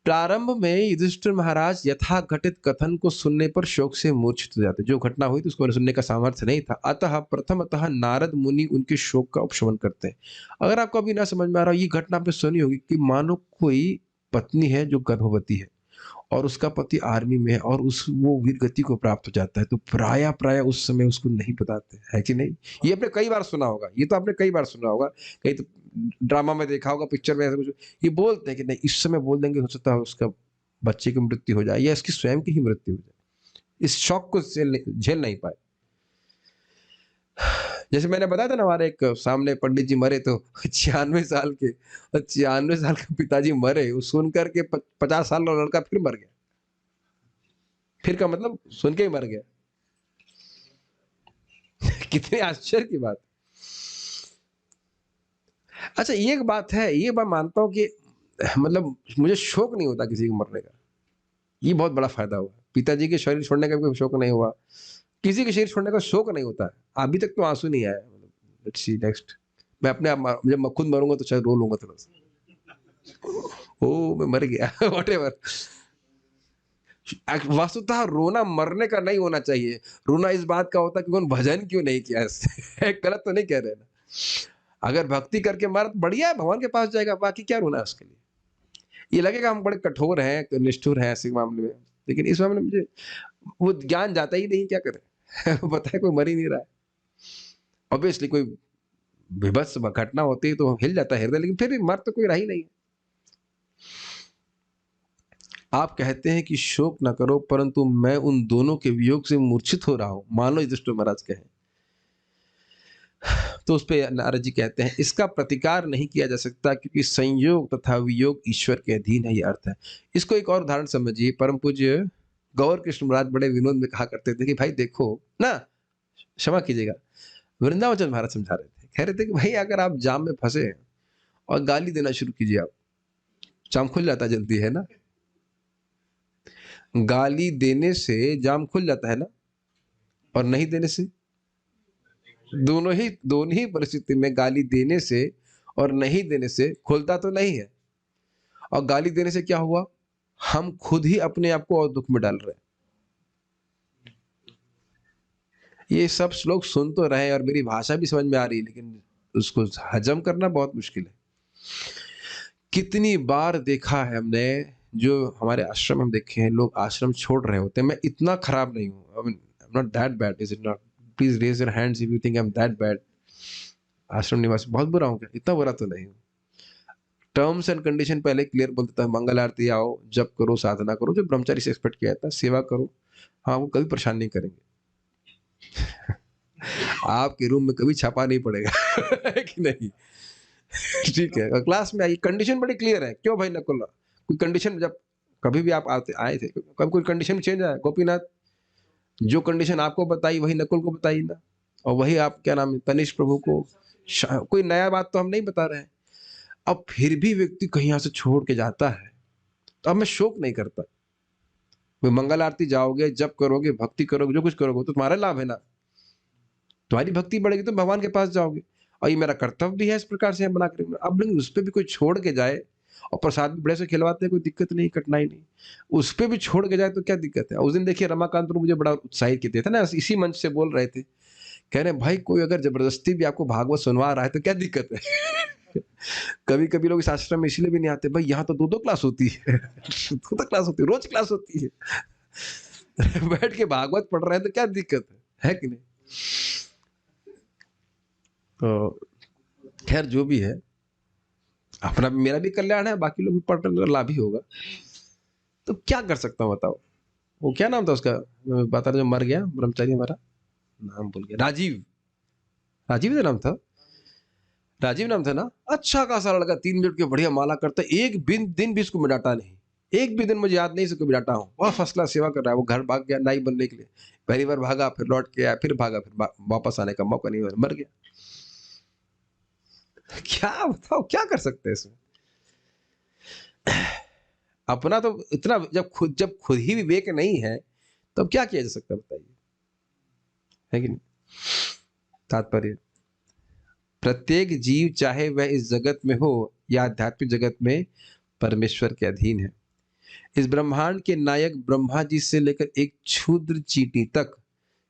प्रारंभ में युधिष्ठिर महाराज यथाघटित कथन को सुनने पर शोक से मूर्छित हो जाते। जो घटना हुई थी उसको सुनने का सामर्थ्य नहीं था, अतः प्रथमतः नारद मुनि उनके शोक का उपशमन करते हैं। अगर आपको अभी ना समझ में आ रहा हो, ये घटना आपने सुनी होगी कि मानो कोई पत्नी है जो गर्भवती है और उसका पति आर्मी में है और वो वीर गति को प्राप्त हो जाता है, तो प्राय उस समय उसको नहीं बताते, है कि नहीं? ये आपने कई बार सुना होगा, ये तो आपने कई बार सुना होगा, कहीं तो ड्रामा में देखा होगा, पिक्चर में ऐसा कुछ। ये बोलते हैं कि नहीं, इस समय बोल देंगे, हो सकता है उसका बच्चे की मृत्यु हो जाए या इसकी स्वयं की ही मृत्यु हो जाए, इस शॉक को झेल नहीं पाए। जैसे मैंने बताया था ना, हमारे एक सामने पंडित जी मरे, तो 96 साल के, 96 साल के पिताजी मरे, वो सुन करके 50 साल का लड़का फिर मर गया। फिर का मतलब सुन के ही मर गया। कितने आश्चर्य की बात। अच्छा, ये एक बात है, ये बात मानता हूं कि मतलब मुझे शोक नहीं होता किसी के मरने का, ये बहुत बड़ा फायदा हुआ। पिताजी के शरीर छोड़ने का भी कोई शोक नहीं हुआ, किसी के शरीर छोड़ने का शोक नहीं होता है। अभी तक तो आंसू नहीं आया। लेट्स सी नेक्स्ट, मैं अपने आप जब मैं खुद मरूंगा तो शायद रो लूंगा थोड़ा सा, ओ मैं मर गया व्हाटएवर। वस्तुतः रोना मरने का नहीं होना चाहिए, रोना इस बात का होता है कि कौन भजन क्यों नहीं किया इससे। गलत तो नहीं कह रहे ना? अगर भक्ति करके मर तो बढ़िया है, भगवान के पास जाएगा, बाकी क्या रोना है उसके लिए। ये लगेगा हम बड़े कठोर हैं, निष्ठुर हैं ऐसे मामले में, लेकिन इस मामले में मुझे वो ज्ञान जाता ही नहीं, क्या करें। पता है कोई मर ही नहीं रहा है। ऑब्वियसली कोई विभत्स घटना होती है तो हिल जाता है हृदय, लेकिन फिर भी मर तो कोई रहा ही नहीं। आप कहते हैं कि शोक न करो, परंतु मैं उन दोनों के वियोग से मूर्छित हो रहा हूं, मान लो युधिष्ठिर महाराज कहे। तो उस पे नारद जी कहते हैं, इसका प्रतिकार नहीं किया जा सकता, क्योंकि संयोग तथा वियोग ईश्वर के अधीन है, ये अर्थ है। इसको एक और उदाहरण समझिए। परम पूज्य गौर कृष्ण महाराज बड़े विनोद में कहा करते थे कि भाई देखो ना, क्षमा कीजिएगा, वृंदावन चंद्र महाराज समझा रहे थे, कह रहे थे कि भाई अगर आप जाम में फंसे हैं और गाली देना शुरू कीजिए, आप जाम खुल जाता जल्दी, है ना? गाली देने से जाम खुल जाता है ना, और नहीं देने से? दोनों ही परिस्थिति में गाली देने से और नहीं देने से खुलता तो नहीं है। और गाली देने से क्या हुआ, हम खुद ही अपने आप को और दुख में डाल रहे हैं। ये सब श्लोक सुन तो रहे और मेरी भाषा भी समझ में आ रही है, लेकिन उसको हजम करना बहुत मुश्किल है। कितनी बार देखा है हमने, जो हमारे आश्रम हम देखे हैं, लोग आश्रम छोड़ रहे होते हैं। मैं इतना खराब नहीं हूँ, I mean I am not that bad, is it not? Please raise your hands if you think I am that bad. आश्रम निवासी बहुत बुरा हूँ क्या? इतना बुरा तो नहीं हूँ। टर्म्स एंड कंडीशन पहले क्लियर बोल देता है, मंगल आरती आओ, जप करो, साधना करो, जो ब्रह्मचारी से एक्सपेक्ट किया जाता है, सेवा करो। हाँ, वो कभी परेशान नहीं करेंगे। आपके रूम में कभी छापा नहीं पड़ेगा। है कि नहीं? ठीक है, क्लास में आइए, कंडीशन बड़ी क्लियर है। क्यों भाई नकुल, कोई कंडीशन जब कभी भी आप आए थे, कब कोई कंडीशन चेंज आया? गोपीनाथ, जो कंडीशन आपको बताई वही नकुल को बताई ना, और वही आप क्या नाम है तनिष्क प्रभु को, कोई नया बात तो हम नहीं बता रहे हैं। अब फिर भी व्यक्ति कहीं यहाँ से छोड़ के जाता है, तो अब मैं शोक नहीं करता। वो मंगल आरती जाओगे, जप करोगे, भक्ति करोगे, जो कुछ करोगे तो तुम्हारा लाभ है ना, तुम्हारी भक्ति बढ़ेगी तो भगवान के पास जाओगे। और ये मेरा कर्तव्य भी है इस प्रकार से बना कर। अब लेकिन उस पर भी कोई छोड़ के जाए, और प्रसाद भी बड़े से खिलवाते हैं, कोई दिक्कत नहीं, कठिनाई नहीं, उस पर भी छोड़ के जाए तो क्या दिक्कत है? उस दिन देखिए रमाकांत मुझे बड़ा उत्साहित किए थे ना, इसी मंच से बोल रहे थे, कह रहे भाई कोई अगर जबरदस्ती भी आपको भागवत सुनवा रहा है तो क्या दिक्कत है? कभी कभी लोग इस आश्रम में इसलिए भी नहीं आते, भाई यहाँ तो 2-2 क्लास होती है। 2 क्लास होती है, रोज क्लास होती है। बैठ के भागवत पढ़ रहे हैं तो क्या दिक्कत है कि नहीं? तो खैर जो भी है, अपना मेरा भी कल्याण है, बाकी लोग भी पढ़ रहे हैं तो लाभ ही होगा। तो क्या कर सकता हूँ बताओ? वो क्या नाम था उसका, बता रहा जो मर गया ब्रह्मचारी हमारा, नाम भूल गया, राजीव, राजीव का नाम था, राजीव नाम था ना। अच्छा खासा लड़का, 3 मिनट की बढ़िया माला करता है, एक दिन भी इसको मैं डांटा नहीं, एक भी दिन मुझे याद नहीं इसको भी डांटा हूँ। बहुत फर्स्ट क्लास सेवा कर रहा है। वो घर भाग गया नाई बनने के लिए, पहली बार भागा, फिर लौट के आया, फिर भागा, फिर वापस आने का मौका नहीं हुआ, मर गया। क्या बताओ, क्या कर सकते हैं इसमें? अपना तो इतना, जब खुद ही विवेक नहीं है तो अब क्या किया जा सकता है बताइए, है कि नहीं? तात्पर्य, प्रत्येक जीव चाहे वह इस जगत में हो या आध्यात्मिक जगत में, परमेश्वर के अधीन है। इस ब्रह्मांड के नायक ब्रह्मा जी से लेकर एक क्षुद्र चींटी तक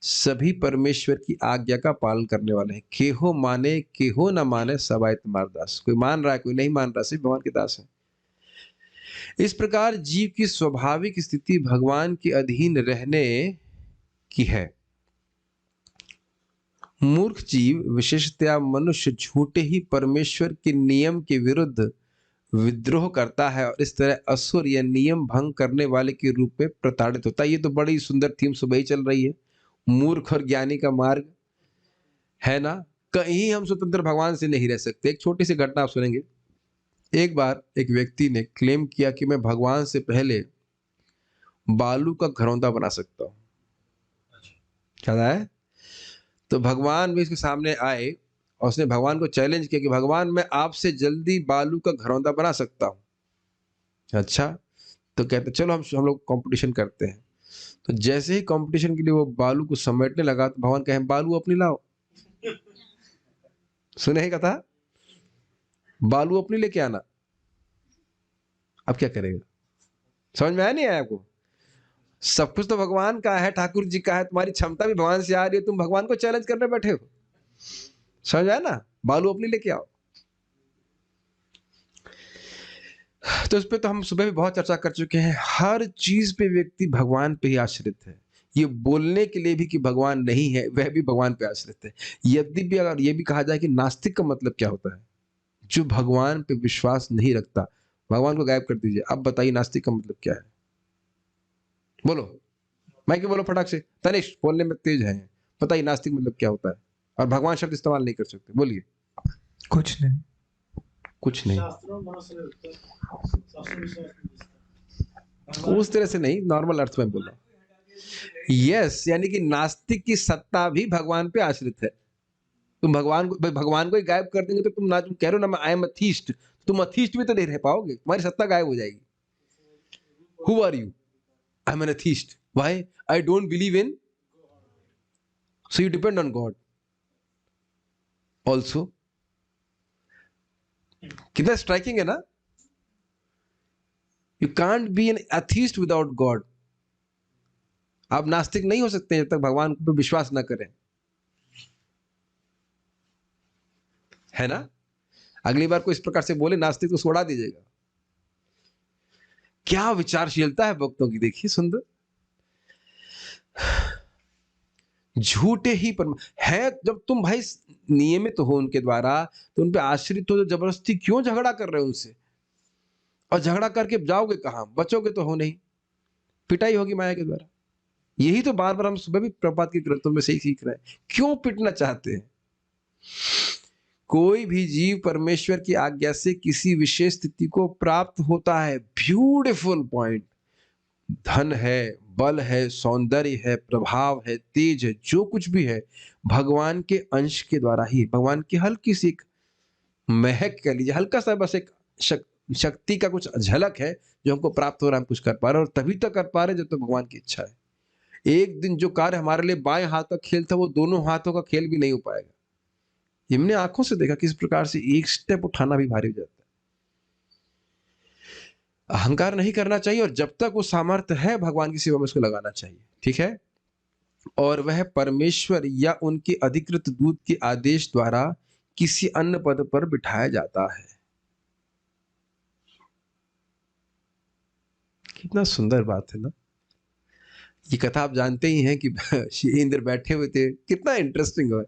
सभी परमेश्वर की आज्ञा का पालन करने वाले हैं। केहो माने केहो न माने, सब आए तुम्हार दास। कोई मान रहा है, कोई नहीं मान रहा, सिर्फ भगवान के दास है। इस प्रकार जीव की स्वाभाविक स्थिति भगवान के अधीन रहने की है। मूर्ख जीव, विशेषतया मनुष्य, झूठे ही परमेश्वर के नियम के विरुद्ध विद्रोह करता है और इस तरह असुर या नियम भंग करने वाले के रूप में प्रताड़ित होता है। ये तो बड़ी सुंदर थीम सुबह ही चल रही है, मूर्ख और ज्ञानी का मार्ग, है ना? कहीं हम स्वतंत्र भगवान से नहीं रह सकते। एक छोटी सी घटना आप सुनेंगे। एक बार एक व्यक्ति ने क्लेम किया कि मैं भगवान से पहले बालू का घरौंदा बना सकता हूं। क्या है? तो भगवान भी इसके सामने आए और उसने भगवान को चैलेंज किया कि भगवान, मैं आपसे जल्दी बालू का घरौंदा बना सकता हूं। अच्छा, तो कहते चलो हम लोग कंपटीशन करते हैं। तो जैसे ही कंपटीशन के लिए वो बालू को समेटने लगा तो भगवान कहे बालू अपनी लाओ। सुने ही कथा, बालू अपनी लेके आना। अब क्या करेगा? समझ में आया नहीं आया आपको? सब कुछ तो भगवान का है, ठाकुर जी का है, तुम्हारी क्षमता भी भगवान से आ रही है, तुम भगवान को चैलेंज करने बैठे हो। समझ आया ना? बालू अपनी लेके आओ। तो इस पे तो हम सुबह भी बहुत चर्चा कर चुके हैं। हर चीज पे व्यक्ति भगवान पे ही आश्रित है। ये बोलने के लिए भी कि भगवान नहीं है, वह भी भगवान पे आश्रित है। यद्यपि अगर ये भी कहा जाए कि नास्तिक का मतलब क्या होता है, जो भगवान पे विश्वास नहीं रखता। भगवान को गायब कर दीजिए, अब बताइए नास्तिक का मतलब क्या है? बोलो, माइक बोलो फटाक से। तनिष्क बोलने में तेज है, बताइए नास्तिक मतलब क्या होता है? और भगवान शब्द इस्तेमाल नहीं कर सकते, बोलिए। कुछ नहीं। कुछ नहीं, शास्त्रों में मनस्य रहता है, शास्त्रों में विश्वास नहीं करता। उस तरह से नहीं, नॉर्मल अर्थ में बोल रहा हूं। यस, यानी कि नास्तिक की सत्ता भी भगवान पे आश्रित है। तुम भगवान को ही गायब कर देंगे तो तुम कह रहे हो ना, आई एम अथीस्ट, तुम अथीस्ट भी तो नहीं रह पाओगे, तुम्हारी सत्ता गायब हो जाएगी। Who are you? I am an atheist, why? I don't believe in, so you depend on God also. कितना स्ट्राइकिंग है ना? You can't be an atheist without God. आप नास्तिक नहीं हो सकते जब तक भगवान पे विश्वास ना करें, है ना? अगली बार कोई इस प्रकार से बोले नास्तिक तो उड़ा दीजिएगा। क्या विचारशीलता है भक्तों की, देखिए सुंदर। झूठे ही पर है, जब तुम भाई नियमित हो उनके द्वारा, तो उन पे आश्रित हो, तो जबरदस्ती क्यों झगड़ा कर रहे हो उनसे? और झगड़ा करके जाओगे कहां? बचोगे तो हो नहीं, पिटाई होगी माया के द्वारा। यही तो बार बार हम सुबह भी प्रभात के ग्रंथों में से ही सीख रहे हैं। क्यों पिटना चाहते हैं? कोई भी जीव परमेश्वर की आज्ञा से किसी विशेष स्थिति को प्राप्त होता है। Beautiful point. धन है, बल है, सौंदर्य है, प्रभाव है, तेज है, जो कुछ भी है भगवान के अंश के द्वारा ही। भगवान की हल्की सी एक महक कह लीजिए, हल्का सा बस एक शक्ति का कुछ झलक है जो हमको प्राप्त हो रहा है, हम कुछ कर पा रहे हैं, और तभी तक कर पा रहे हैं जब तक भगवान की इच्छा है। एक दिन जो कार्य हमारे लिए बाएं हाथ का खेल था, वो दोनों हाथों का खेल भी नहीं हो पाएगा। हमने आंखों से देखा किस प्रकार से एक स्टेप उठाना भी भारी हो जाता है। अहंकार नहीं करना चाहिए, और जब तक वो सामर्थ्य है भगवान की सेवा में उसको लगाना चाहिए, ठीक है? और वह परमेश्वर या उनके अधिकृत दूत के आदेश द्वारा किसी अन्य पद पर बिठाया जाता है। कितना सुंदर बात है ना? ये कथा आप जानते ही हैं कि इंद्र बैठे हुए थे, कितना इंटरेस्टिंग है।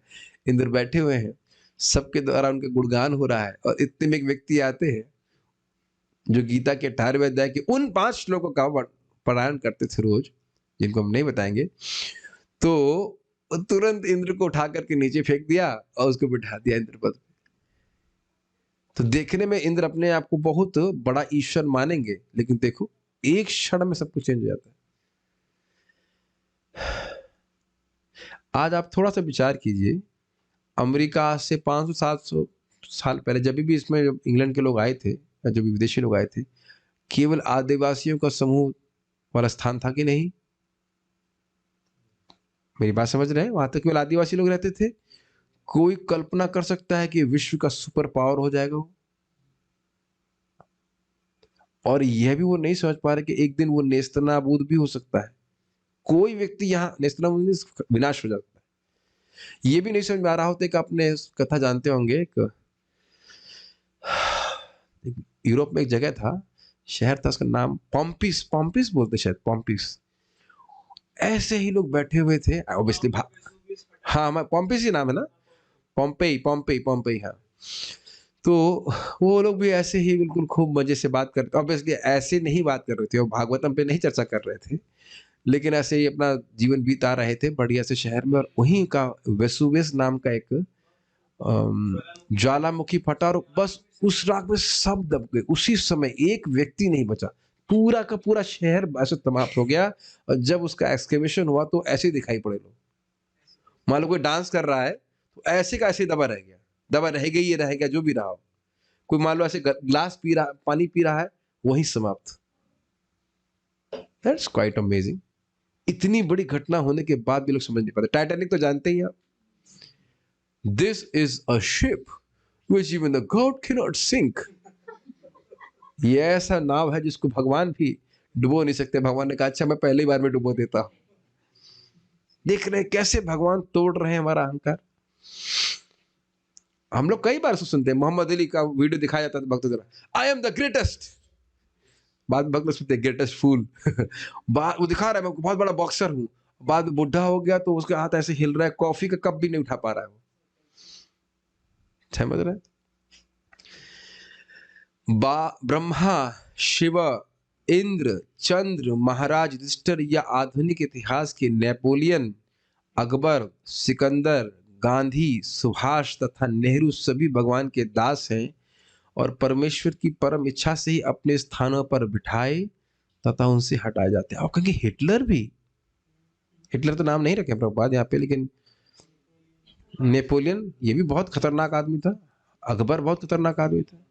इंद्र बैठे हुए हैं, सबके द्वारा उनका गुणगान हो रहा है, और इतने में एक व्यक्ति आते हैं जो गीता के 18वें अध्याय के उन 5 श्लोकों का पारायण करते थे रोज, जिनको हम नहीं बताएंगे। तो तुरंत इंद्र को उठा करके नीचे फेंक दिया और उसको बिठा दिया इंद्र पद पे। तो देखने में इंद्र अपने आप को बहुत बड़ा ईश्वर मानेंगे, लेकिन देखो एक क्षण में सब कुछ चेंज हो जाता है। आज आप थोड़ा सा विचार कीजिए, अमेरिका आज से 500-700 साल पहले जब भी इसमें जब इंग्लैंड के लोग आए थे, या जब भी विदेशी लोग आए थे, केवल आदिवासियों का समूह वाला स्थान था कि नहीं? मेरी बात समझ रहे हैं? वहां तक केवल आदिवासी लोग रहते थे। कोई कल्पना कर सकता है कि विश्व का सुपर पावर हो जाएगा वो? और यह भी वो नहीं समझ पा रहे कि एक दिन वो नेस्तनाबूद भी हो सकता है। कोई व्यक्ति यहाँ नेस्तनाबूद नहीं, विनाश हो जाता है। ये भी नहीं समझ में आ रहा होता कि आपने कथा जानते होंगे, एक यूरोप में एक जगह था, शहर था, उसका नाम पॉम्पिस, पॉम्पिस बोलते शायद, पॉम्पिस। ऐसे ही लोग बैठे हुए थे ऑब्वियसली। हाँ, पॉम्पिस ही नाम है ना, पॉम्पेई, पॉम्पेई, पॉम्पेई, हाँ। तो वो लोग भी ऐसे ही बिल्कुल खूब मजे से बात करते, ऑब्वियसली ऐसे नहीं बात कर रहे थे, वो भागवतम पे नहीं चर्चा कर रहे थे, लेकिन ऐसे ही अपना जीवन बीता रहे थे बढ़िया से शहर में। और वहीं का वेसुवियस नाम का एक ज्वालामुखी फटा, और बस उस रात में सब दब गए। उसी समय एक व्यक्ति नहीं बचा, पूरा का पूरा शहर ऐसे समाप्त हो गया। और जब उसका एक्सकेवेशन हुआ तो ऐसे ही दिखाई पड़े लोग, मान लो कोई डांस कर रहा है तो ऐसे का ऐसे ही दबा रह गया, दबा रह गई, ये रह गया, जो भी रहा हो। कोई मान लो ऐसे ग्लास पी रहा, पानी पी रहा है, वही समाप्त। That's quite amazing. इतनी बड़ी घटना होने के बाद भी लोग समझ नहीं पाते। टाइटैनिक तो जानते ही आप, this is a ship which even the God can not sink. ये ऐसा नाव है जिसको भगवान भी डुबो नहीं सकते। भगवान ने कहा अच्छा मैं पहली बार में डुबो देता हूं। देख रहे हैं कैसे भगवान तोड़ रहे हैं हमारा अहंकार। हम लोग कई बार सुनते हैं, मोहम्मद अली का वीडियो दिखाया जाता है भक्त, आई एम द ग्रेटेस्ट, बाद में भक्त सुनते ग्रेटेस्ट फूल। वो दिखा रहा है मैं बहुत बड़ा बॉक्सर हूं, बाद में बुढ़ा हो गया तो उसके हाथ ऐसे हिल रहा है, कॉफी का कप भी नहीं उठा पा रहा है वो। समझ रहे हैं? ब्रह्मा, शिव, इंद्र, चंद्र, महाराज युधिष्ठिर या आधुनिक इतिहास के नेपोलियन, अकबर, सिकंदर, गांधी, सुभाष तथा नेहरू सभी भगवान के दास हैं और परमेश्वर की परम इच्छा से ही अपने स्थानों पर बिठाए तथा उनसे हटाए जाते हैं। और कहेंगे हिटलर भी, हिटलर तो नाम नहीं रखे प्रभुपाद यहाँ पे, लेकिन नेपोलियन ये भी बहुत खतरनाक आदमी था, अकबर बहुत खतरनाक आदमी था।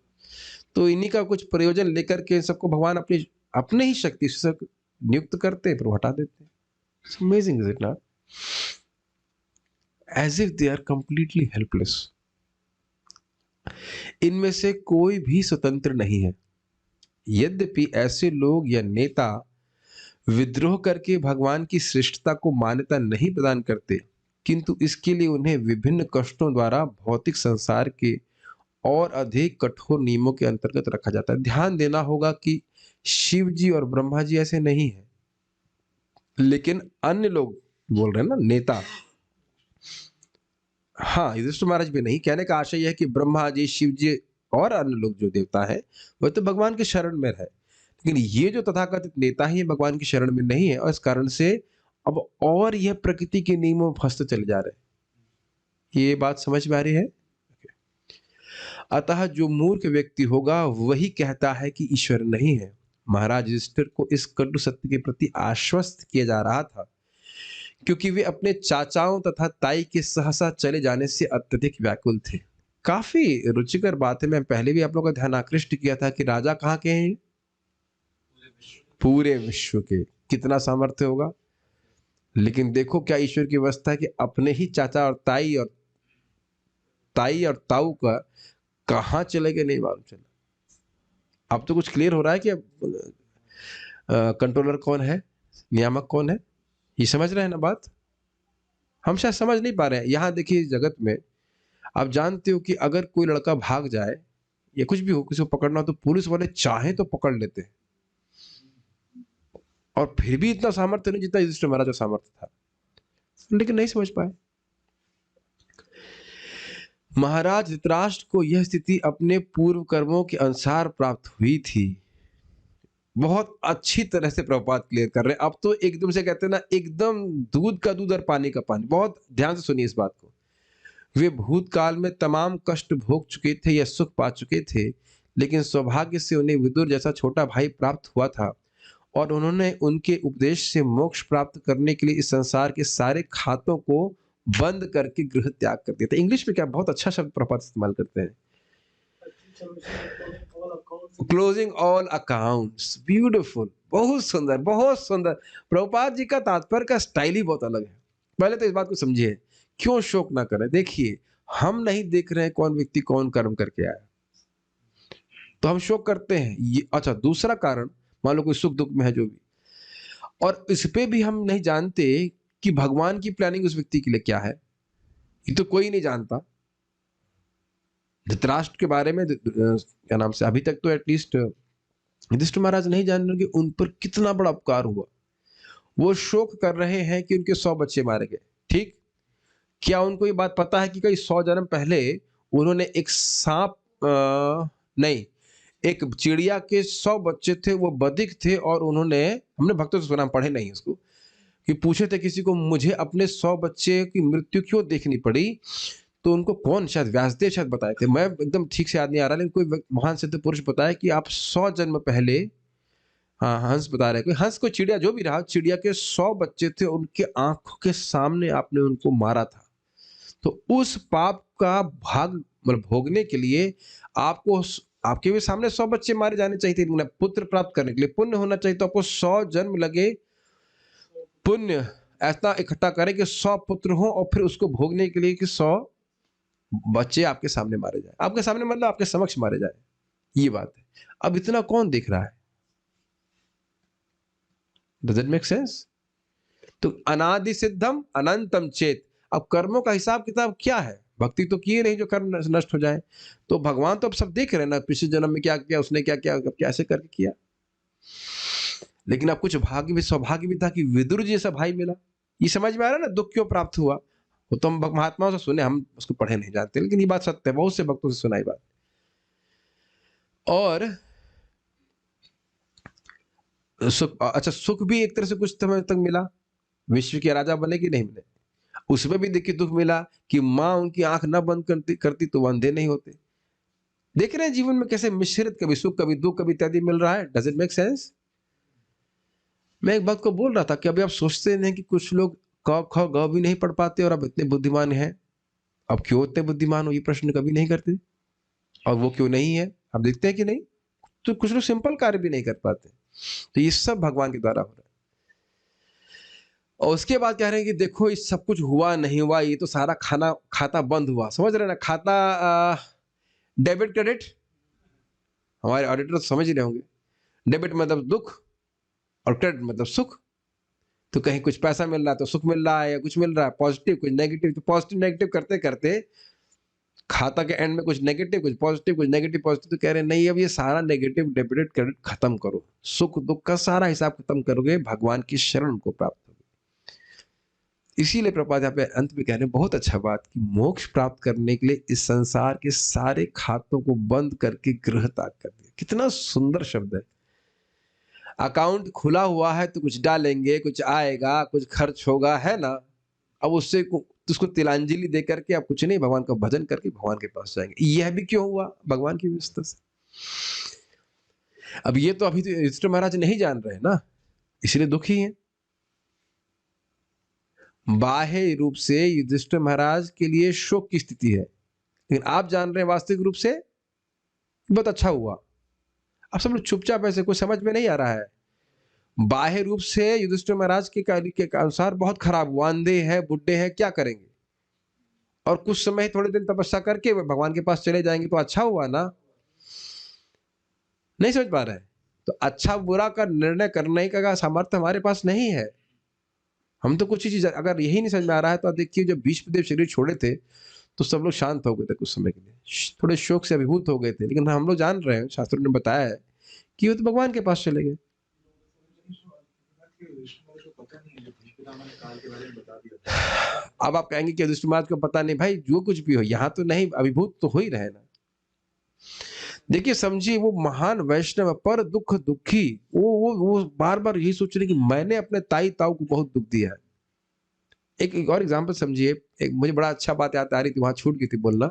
तो इन्हीं का कुछ प्रयोजन लेकर के सबको भगवान अपनी अपने ही शक्ति से नियुक्त करते फिर हटा देते। It's amazing, is it not? As if they are completely helpless. इनमें से कोई भी स्वतंत्र नहीं है। यद्यपि ऐसे लोग या नेता विद्रोह करके भगवान की श्रेष्ठता को मान्यता नहीं प्रदान करते, किंतु इसके लिए उन्हें विभिन्न कष्टों द्वारा भौतिक संसार के और अधिक कठोर नियमों के अंतर्गत रखा जाता है। ध्यान देना होगा कि शिव जी और ब्रह्मा जी ऐसे नहीं है, लेकिन अन्य लोग बोल रहे हैं ना, नेता। हाँ, युधिष्ठिर महाराज भी नहीं, कहने का आशय यह है कि ब्रह्मा जी, शिव जी और अन्य लोग जो देवता है वह तो भगवान के शरण में है, लेकिन ये जो तथाकथित नेता है ये भगवान की शरण में नहीं है, और इस कारण से अब और यह प्रकृति के नियमों में फंसते चले जा रहे हैं। ये बात समझ में आ रही है? अतः जो मूर्ख व्यक्ति होगा वही कहता है कि ईश्वर नहीं है। महाराज युधिष्ठिर को इस कटु सत्य के प्रति आश्वस्त किया जा रहा था, क्योंकि वे अपने चाचाओं तथा ताई के सहसा चले जाने से अत्यधिक व्याकुल थे। काफी रुचिकर बात है, मैं पहले भी आप लोगों का ध्यान आकृष्ट किया था कि राजा कहाँ के हैं? पूरे विश्व के। कितना सामर्थ्य होगा, लेकिन देखो क्या ईश्वर की व्यवस्था है कि अपने ही चाचा और ताई और ताऊ का कहाँ चले गए नहीं मालूम चला। अब तो कुछ क्लियर हो रहा है कि अब कंट्रोलर कौन है, नियामक कौन है, ये समझ रहे हैं ना बात? हम शायद समझ नहीं पा रहे हैं। यहां देखिए जगत में आप जानते हो कि अगर कोई लड़का भाग जाए या कुछ भी हो, किसी को पकड़ना हो तो पुलिस वाले चाहे तो पकड़ लेते हैं, और फिर भी इतना सामर्थ्य नहीं जितना युधिष्ठिर महाराज का सामर्थ्य था, लेकिन नहीं समझ पाए। महाराज धृतराष्ट्र को यह स्थिति अपने पूर्व कर्मों के अनुसार प्राप्त हुई थी। बहुत अच्छी तरह से प्रभुपाद क्लियर कर रहे हैं। अब तो एकदम से कहते हैं ना, एकदम दूध का दूध और पानी का पानी। बहुत ध्यान से सुनिए इस बात को। वे भूतकाल में तमाम कष्ट भोग चुके थे या सुख पा चुके थे, लेकिन सौभाग्य से उन्हें विदुर जैसा छोटा भाई प्राप्त हुआ था और उन्होंने उनके उपदेश से मोक्ष प्राप्त करने के लिए इस संसार के सारे खातों को बंद करके गृह त्याग कर दिया था। इंग्लिश में क्या बहुत अच्छा शब्द प्रभुपाद इस्तेमाल करते हैं, क्लोजिंग ऑल अकाउंट्स। ब्यूटीफुल, बहुत सुंदर, बहुत सुंदर। प्रभुपाद जी का तात्पर्य का स्टाइल ही बहुत अलग है। पहले तो इस बात को समझिए, क्यों शोक ना करें। देखिए, हम नहीं देख रहे हैं कौन व्यक्ति कौन कर्म करके आया, तो हम शोक करते हैं। ये अच्छा, दूसरा कारण, मान लो कोई सुख दुख में है जो भी, और इस पे भी हम नहीं जानते कि भगवान की प्लानिंग उस व्यक्ति के लिए क्या है। ये तो कोई नहीं जानता। धृतराष्ट्र के बारे में क्या नाम से अभी तक तो एटलीस्ट युधिष्ठिर महाराज नहीं जान रहे कि उन पर कितना बड़ा उपकार हुआ। वो शोक कर रहे हैं कि उनके 100 बच्चे मारे गए। ठीक, क्या उनको ये बात पता है कि कई 100 जन्म पहले उन्होंने एक सांप नहीं, एक चिड़िया के 100 बच्चे थे, वो बधिक थे, और उन्होंने, हमने भक्तों से सुना, पढ़े नहीं उसको, कि पूछे थे किसी को, मुझे अपने 100 बच्चे की मृत्यु क्यों देखनी पड़ी? तो उनको कौन, शायद व्यासदेव शायद बताए थे, मैं एकदम ठीक से याद नहीं आ रहा, लेकिन कोई महान सिद्ध पुरुष बताया कि आप 100 जन्म पहले, हाँ हंस बता रहे, कोई हंस को चिड़िया जो भी रहा, चिड़िया के 100 बच्चे थे, उनके आंखों के सामने आपने उनको मारा था। तो उस पाप का भाग मतलब भोगने के लिए आपको, आपके भी सामने 100 बच्चे मारे जाने चाहिए थे। पुत्र प्राप्त करने के लिए पुण्य होना चाहिए, तो आपको 100 जन्म लगे पुण्य ऐसा इकट्ठा करें कि 100 पुत्र हो, और फिर उसको भोगने के लिए कि 100 बच्चे आपके सामने मारे जाए, आपके सामने मतलब आपके समक्ष मारे जाए। ये बात है। अब इतना कौन देख रहा है? Does it make sense? तो अनादि सिद्धम अनंतम चेत। अब कर्मों का हिसाब किताब क्या है? भक्ति तो किए नहीं जो कर्म नष्ट हो जाए। तो भगवान तो अब सब देख रहे हैं ना, पिछले जन्म में क्या किया उसने, क्या किया, कैसे करके किया। लेकिन अब कुछ भाग्य भी, सौभाग्य भी था कि विदुर जी जैसा भाई मिला। ये समझ में आ रहा है ना, दुख क्यों प्राप्त हुआ। वो तो हम महात्माओं से सुने, हम उसको पढ़े नहीं जानते, लेकिन ये बात सत्य है, बहुत से भक्तों से सुनाई बात। और सुख, अच्छा सुख भी एक तरह से कुछ समय तक मिला, विश्व के राजा बने कि नहीं मिले, उसमें भी देखिए दुख मिला कि माँ उनकी आंख न बंद करती तो वो अंधे नहीं होते। देख रहे हैं जीवन में कैसे मिश्रित, कभी सुख कभी दुख कभी इत्यादि मिल रहा है। Does it make sense? मैं एक बात को बोल रहा था कि अभी आप सोचते नहीं कि कुछ लोग क ख ग भी नहीं पढ़ पाते और अब इतने बुद्धिमान हैं। अब क्यों इतने बुद्धिमान हो, ये प्रश्न कभी नहीं करते। और वो क्यों नहीं है, आप देखते हैं कि नहीं। तो कुछ लोग सिंपल कार्य भी नहीं कर पाते। तो ये सब भगवान के द्वारा हो रहा है। और उसके बाद कह रहे हैं कि देखो ये सब कुछ हुआ नहीं हुआ, ये तो सारा खाना खाता बंद हुआ। समझ रहे ना, खाता डेबिट क्रेडिट, हमारे ऑडिटर तो समझ ही रहे होंगे। डेबिट मतलब दुख और क्रेडिट मतलब सुख। तो कहीं कुछ पैसा मिल रहा है तो सुख मिल रहा है, या कुछ मिल रहा है पॉजिटिव कुछ नेगेटिव, तो पॉजिटिव नेगेटिव करते करते खाता के एंड में कुछ नेगेटिव कुछ पॉजिटिव, कुछ नेगेटिव पॉजिटिव। तो कह रहे हैं नहीं, अब ये सारा नेगेटिव डेबिट क्रेडिट खत्म करो, सुख दुख का सारा हिसाब खत्म करोगे, भगवान की शरण को प्राप्त होगी। इसीलिए प्रभुपाद यहाँ पे अंत में कह रहे हैं बहुत अच्छा बात कि मोक्ष प्राप्त करने के लिए इस संसार के सारे खातों को बंद करके गृह त्याग कर दिया। कितना सुंदर शब्द है। अकाउंट खुला हुआ है तो कुछ डालेंगे, कुछ आएगा, कुछ खर्च होगा, है ना। अब उससे उसको तिलांजलि दे करके आप कुछ नहीं, भगवान का भजन करके भगवान के पास जाएंगे। यह भी क्यों हुआ? भगवान की व्यवस्था से। अब ये तो अभी तो युधिष्ठिर महाराज नहीं जान रहे ना, इसलिए दुखी हैं। बाह्य रूप से युधिष्ठिर महाराज के लिए शोक की स्थिति है, लेकिन आप जान रहे हैं वास्तविक रूप से बहुत अच्छा हुआ। अब सब लोग चुपचाप ऐसे, कुछ समझ में नहीं आ रहा है। बाह्य रूप से युधिष्ठिर महाराज के कार्य के अनुसार बहुत खराब हुआ, अंधे हैं, बुढ़े हैं, क्या करेंगे। और कुछ समय थोड़े दिन तपस्या करके भगवान के पास चले जाएंगे तो अच्छा हुआ ना। नहीं समझ पा रहे हैं। तो अच्छा बुरा का निर्णय करने का सामर्थ्य हमारे पास नहीं है। हम तो कुछ ही चीज, अगर यही नहीं समझ में आ रहा है तो देखिए जब भीष्मदेव शरीर छोड़े थे तो सब लोग शांत हो गए थे, कुछ समय के लिए थोड़े शोक से अभिभूत हो गए थे। लेकिन हम लोग जान रहे हैं, शास्त्रों ने बताया है कि वो तो भगवान के पास चले गए। अब आप कहेंगे कि युधिष्ठिर महाराज को पता नहीं, भाई जो कुछ भी हो यहाँ तो नहीं, अभिभूत तो हो ही रहे ना। देखिए समझिए, वो महान वैष्णव है, पर दुख दुखी, वो बार बार यही सोच रहे कि मैंने अपने ताई ताऊ को बहुत दुख दिया है। एक और एग्जांपल समझिए, एक मुझे बड़ा अच्छा बात याद आ रही थी, वहां छूट गई थी बोलना।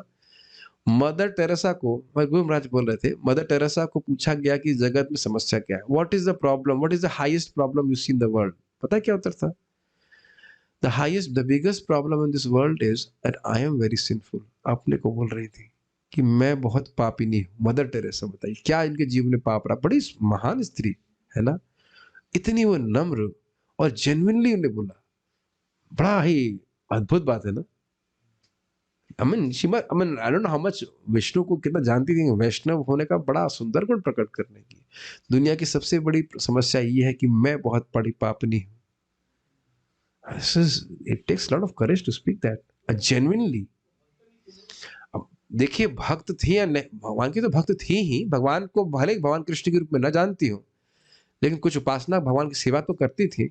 मदर टेरेसा को, गुरु महाराज बोल रहे थे, मदर टेरेसा को पूछा गया कि जगत में समस्या क्या है, what is the problem, what is the highest problem you see in the world. पता है क्या उत्तर था? The biggest problem in this world is that I am very sinful. अपने को बोल रही थी कि मैं बहुत पापिनी हूँ। मदर टेरेसा, बताइए क्या इनके जीवन में पाप रहा। बड़ी महान स्त्री है ना, इतनी वो नम्र और जेन्युइनली उन्हें बोला, बड़ा ही अद्भुत बात है ना। I don't know how much Vishnu को कितना जानती थी, वैष्णव होने का बड़ा सुंदर गुण प्रकट करने की। दुनिया की सबसे बड़ी समस्या ये है कि मैं बहुत बड़ी पापनी हूँ। It takes a lot of courage to speak that genuinely. अब देखिए, भक्त थी या नहीं, भगवान की तो भक्त थी ही, भगवान को भले भगवान कृष्ण के रूप में न जानती हो, लेकिन कुछ उपासना भगवान की सेवा तो करती थी,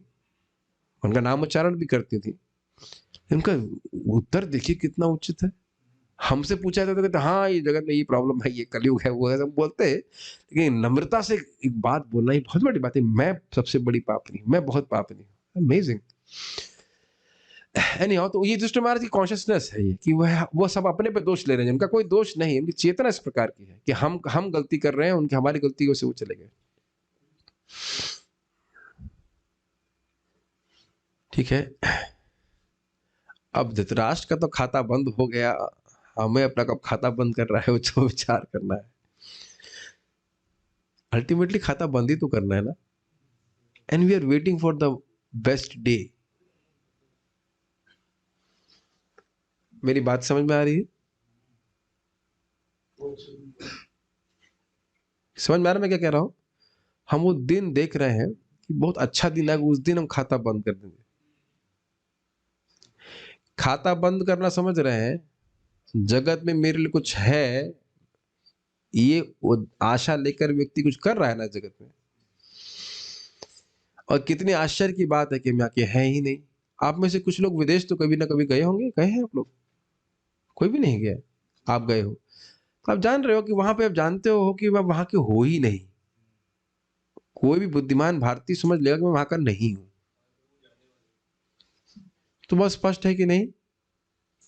उनका नाम उच्चारण भी करती थी। इनका उत्तर देखिए कितना उचित है। हमसे पूछा जाता तो कहते हाँ ये जगत में ये प्रॉब्लम है, ये कलयुग है, वो है, सब बोलते हैं, लेकिन नम्रता से एक बात बोलना ही बहुत बड़ी बात है। मैं सबसे बड़ी पापनी, मैं बहुत पापनी हूँ। अमेजिंग। एनीहाउ, तो ये युधिष्ठिर महाराज की कॉन्शियसनेस है ये कि वो सब अपने पे दोष ले रहे हैं, उनका कोई दोष नहीं है, उनकी चेतना इस प्रकार की है कि हम गलती कर रहे हैं, उनकी हमारी गलती से वो चले गए। ठीक है, अब धृतराष्ट्र का तो खाता बंद हो गया, हमें अपना कब खाता बंद कर रहा है वो विचार करना है। अल्टीमेटली खाता बंद ही तो करना है ना। And we are waiting for the best day. मेरी बात समझ में आ रही है? समझ में आ रहा है मैं क्या कह रहा हूं? हम वो दिन देख रहे हैं कि बहुत अच्छा दिन आएगा, उस दिन हम खाता बंद कर देंगे। खाता बंद करना समझ रहे हैं, जगत में मेरे लिए कुछ है, ये आशा लेकर व्यक्ति कुछ कर रहा है ना जगत में। और कितनी आश्चर्य की बात है कि हम यहाँ के हैं ही नहीं। आप में से कुछ लोग विदेश तो कभी ना कभी गए होंगे, गए हैं आप लोग? कोई भी नहीं गया, आप गए हो तो आप जान रहे हो कि वहां पे आप जानते हो कि मैं वहां के हो ही नहीं। कोई भी बुद्धिमान भारतीय समझ लेगा कि मैं वहां का नहीं हूं। तो बहुत स्पष्ट है कि नहीं?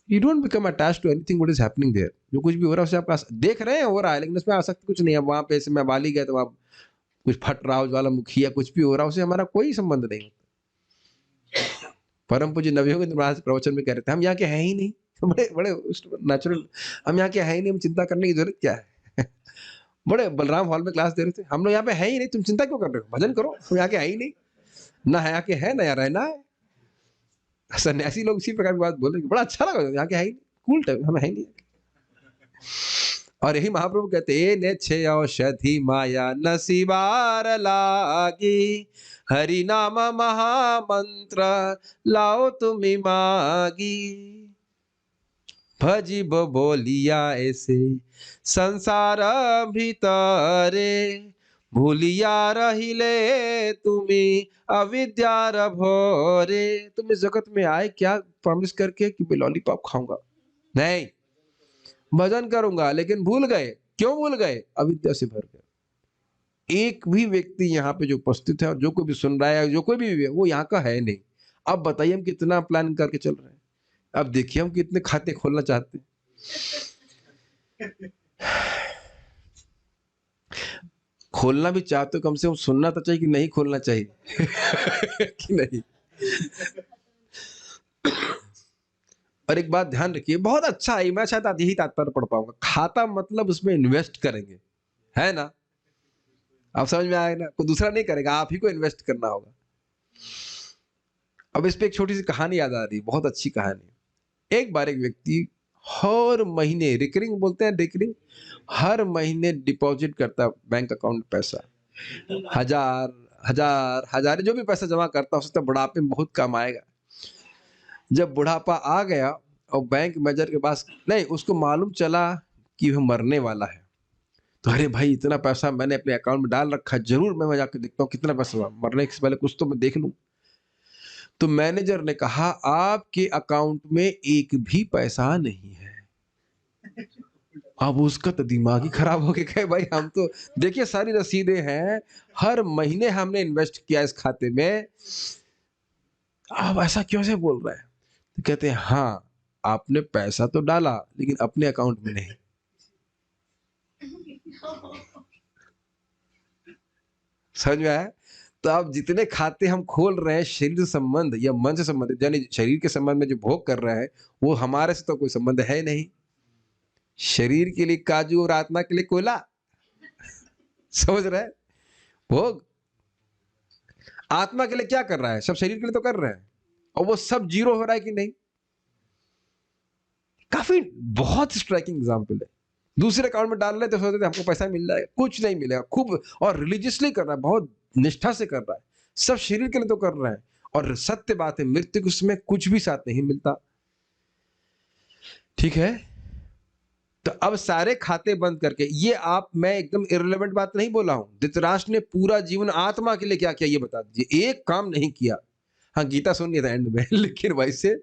You don't become attached to anything what is happening there. जो कुछ भी हो रहा है उसे आप देख रहे हैं, हो रहा है, लेकिन उसमें आसक्ति कुछ नहीं है। वहां पे ऐसे मैं बाली गया तो आप कुछ फट रहा हो, ज्वालामुखी या कुछ भी हो रहा है, उसे हमारा कोई संबंध नहीं होता। परम पूज्य नवयोगेंद्र महाराज प्रवचन में कह रहे थे हम यहाँ के हैं ही नहीं। बड़े बड़े नेचुरल, हम यहाँ के हैं ही नहीं, हम चिंता करने की जरूरत क्या है। बड़े बलराम हॉल में क्लास दे रहे थे, हम लोग यहाँ पे है ही नहीं, तुम चिंता क्यों कर रहे हो, भजन करो, तुम यहाँ के है ही नहीं, ना है यहाँ के है ना यहाँ रहना है। सन्यासी लोग इसी प्रकार की बात बोल रहे, बड़ा अच्छा लगा, यहाँ के है ही नहीं, कूल टाइम, हम है ही नहीं। और यही महाप्रभु कहते हैं, ने छे औषधि माया नसीबार लागी, हरि नाम महामंत्र लाओ तुमी मागी, भजी बोलिया ऐसे संसार भीतरे, भूलिया रहिले तुम्हें अविद्या भोरे। तुम इस जगत में आए क्या प्रॉमिस करके कि मैं लॉलीपॉप खाऊंगा? नहीं, भजन करूंगा, लेकिन भूल गए। क्यों भूल गए? अविद्या से भर गए। एक भी व्यक्ति यहाँ पे जो उपस्थित है और जो कोई भी सुन रहा है, जो कोई भी वो यहाँ का है नहीं। अब बताइए हम कितना प्लान करके चल रहे हैं। अब देखिए हम कितने खाते खोलना चाहते हैं। खोलना भी चाहते हो, कम से कम सुनना तो चाहिए कि नहीं खोलना चाहिए। कि नहीं? और एक बात ध्यान रखिए, बहुत अच्छा है, मैं शायद आज यही तात्पर्य पढ़ पाऊंगा। खाता मतलब उसमें इन्वेस्ट करेंगे, है ना? आप समझ में आएगा ना? कोई दूसरा नहीं करेगा, आप ही को इन्वेस्ट करना होगा। अब इस पे एक छोटी सी कहानी याद आ रही, बहुत अच्छी कहानी। एक बार एक व्यक्ति हर महीने, रिकरिंग बोलते हैं, रिकरिंग, हर महीने डिपॉजिट करता बैंक अकाउंट में पैसा, 1000 जो भी पैसा जमा करता, उससे बुढ़ापे में बहुत काम आएगा। जब बुढ़ापा आ गया और बैंक मैनेजर के पास नहीं, उसको मालूम चला कि वह मरने वाला है, तो अरे भाई इतना पैसा मैंने अपने अकाउंट में डाल रखा है, जरूर मैं जाकर देखता हूँ कितना पैसा हुआ, मरने से पहले कुछ तो मैं देख लूँ। तो मैनेजर ने कहा आपके अकाउंट में एक भी पैसा नहीं है। अब उसका तो दिमाग ही खराब हो गया, कहे भाई हम तो देखिए सारी रसीदें हैं, हर महीने हमने इन्वेस्ट किया इस खाते में, आप ऐसा क्यों से बोल रहे हैं? तो कहते हैं हाँ आपने पैसा तो डाला लेकिन अपने अकाउंट में नहीं। समझ में आया? तो आप जितने खाते हम खोल रहे हैं शरीर से संबंध या मन से संबंधित, यानी शरीर के संबंध में जो भोग कर रहे हैं वो हमारे से तो कोई संबंध है नहीं। शरीर के लिए काजू और आत्मा के लिए कोयला। समझ रहे हैं? भोग आत्मा के लिए क्या कर रहा है? सब शरीर के लिए तो कर रहे हैं, और वो सब जीरो हो रहा है कि नहीं? काफी बहुत स्ट्राइकिंग एग्जांपल है। दूसरे अकाउंट में डाल रहे तो सोचते थे हमको पैसा मिल जाएगा, कुछ नहीं मिलेगा। खूब और रिलीजियसली कर रहा है, बहुत निष्ठा से कर रहा है, सब शरीर के लिए तो कर रहा है, और सत्य बात है मृत्यु के उसमें कुछ भी साथ नहीं मिलता। ठीक है, तो अब सारे खाते बंद करके ये आप, मैं एकदम इररिलेवेंट बात नहीं बोला हूं, धृतराष्ट्र ने पूरा जीवन आत्मा के लिए क्या किया ये बता दीजिए। एक काम नहीं किया, हाँ गीता सुन लिया था एंड में लेकिन वैसे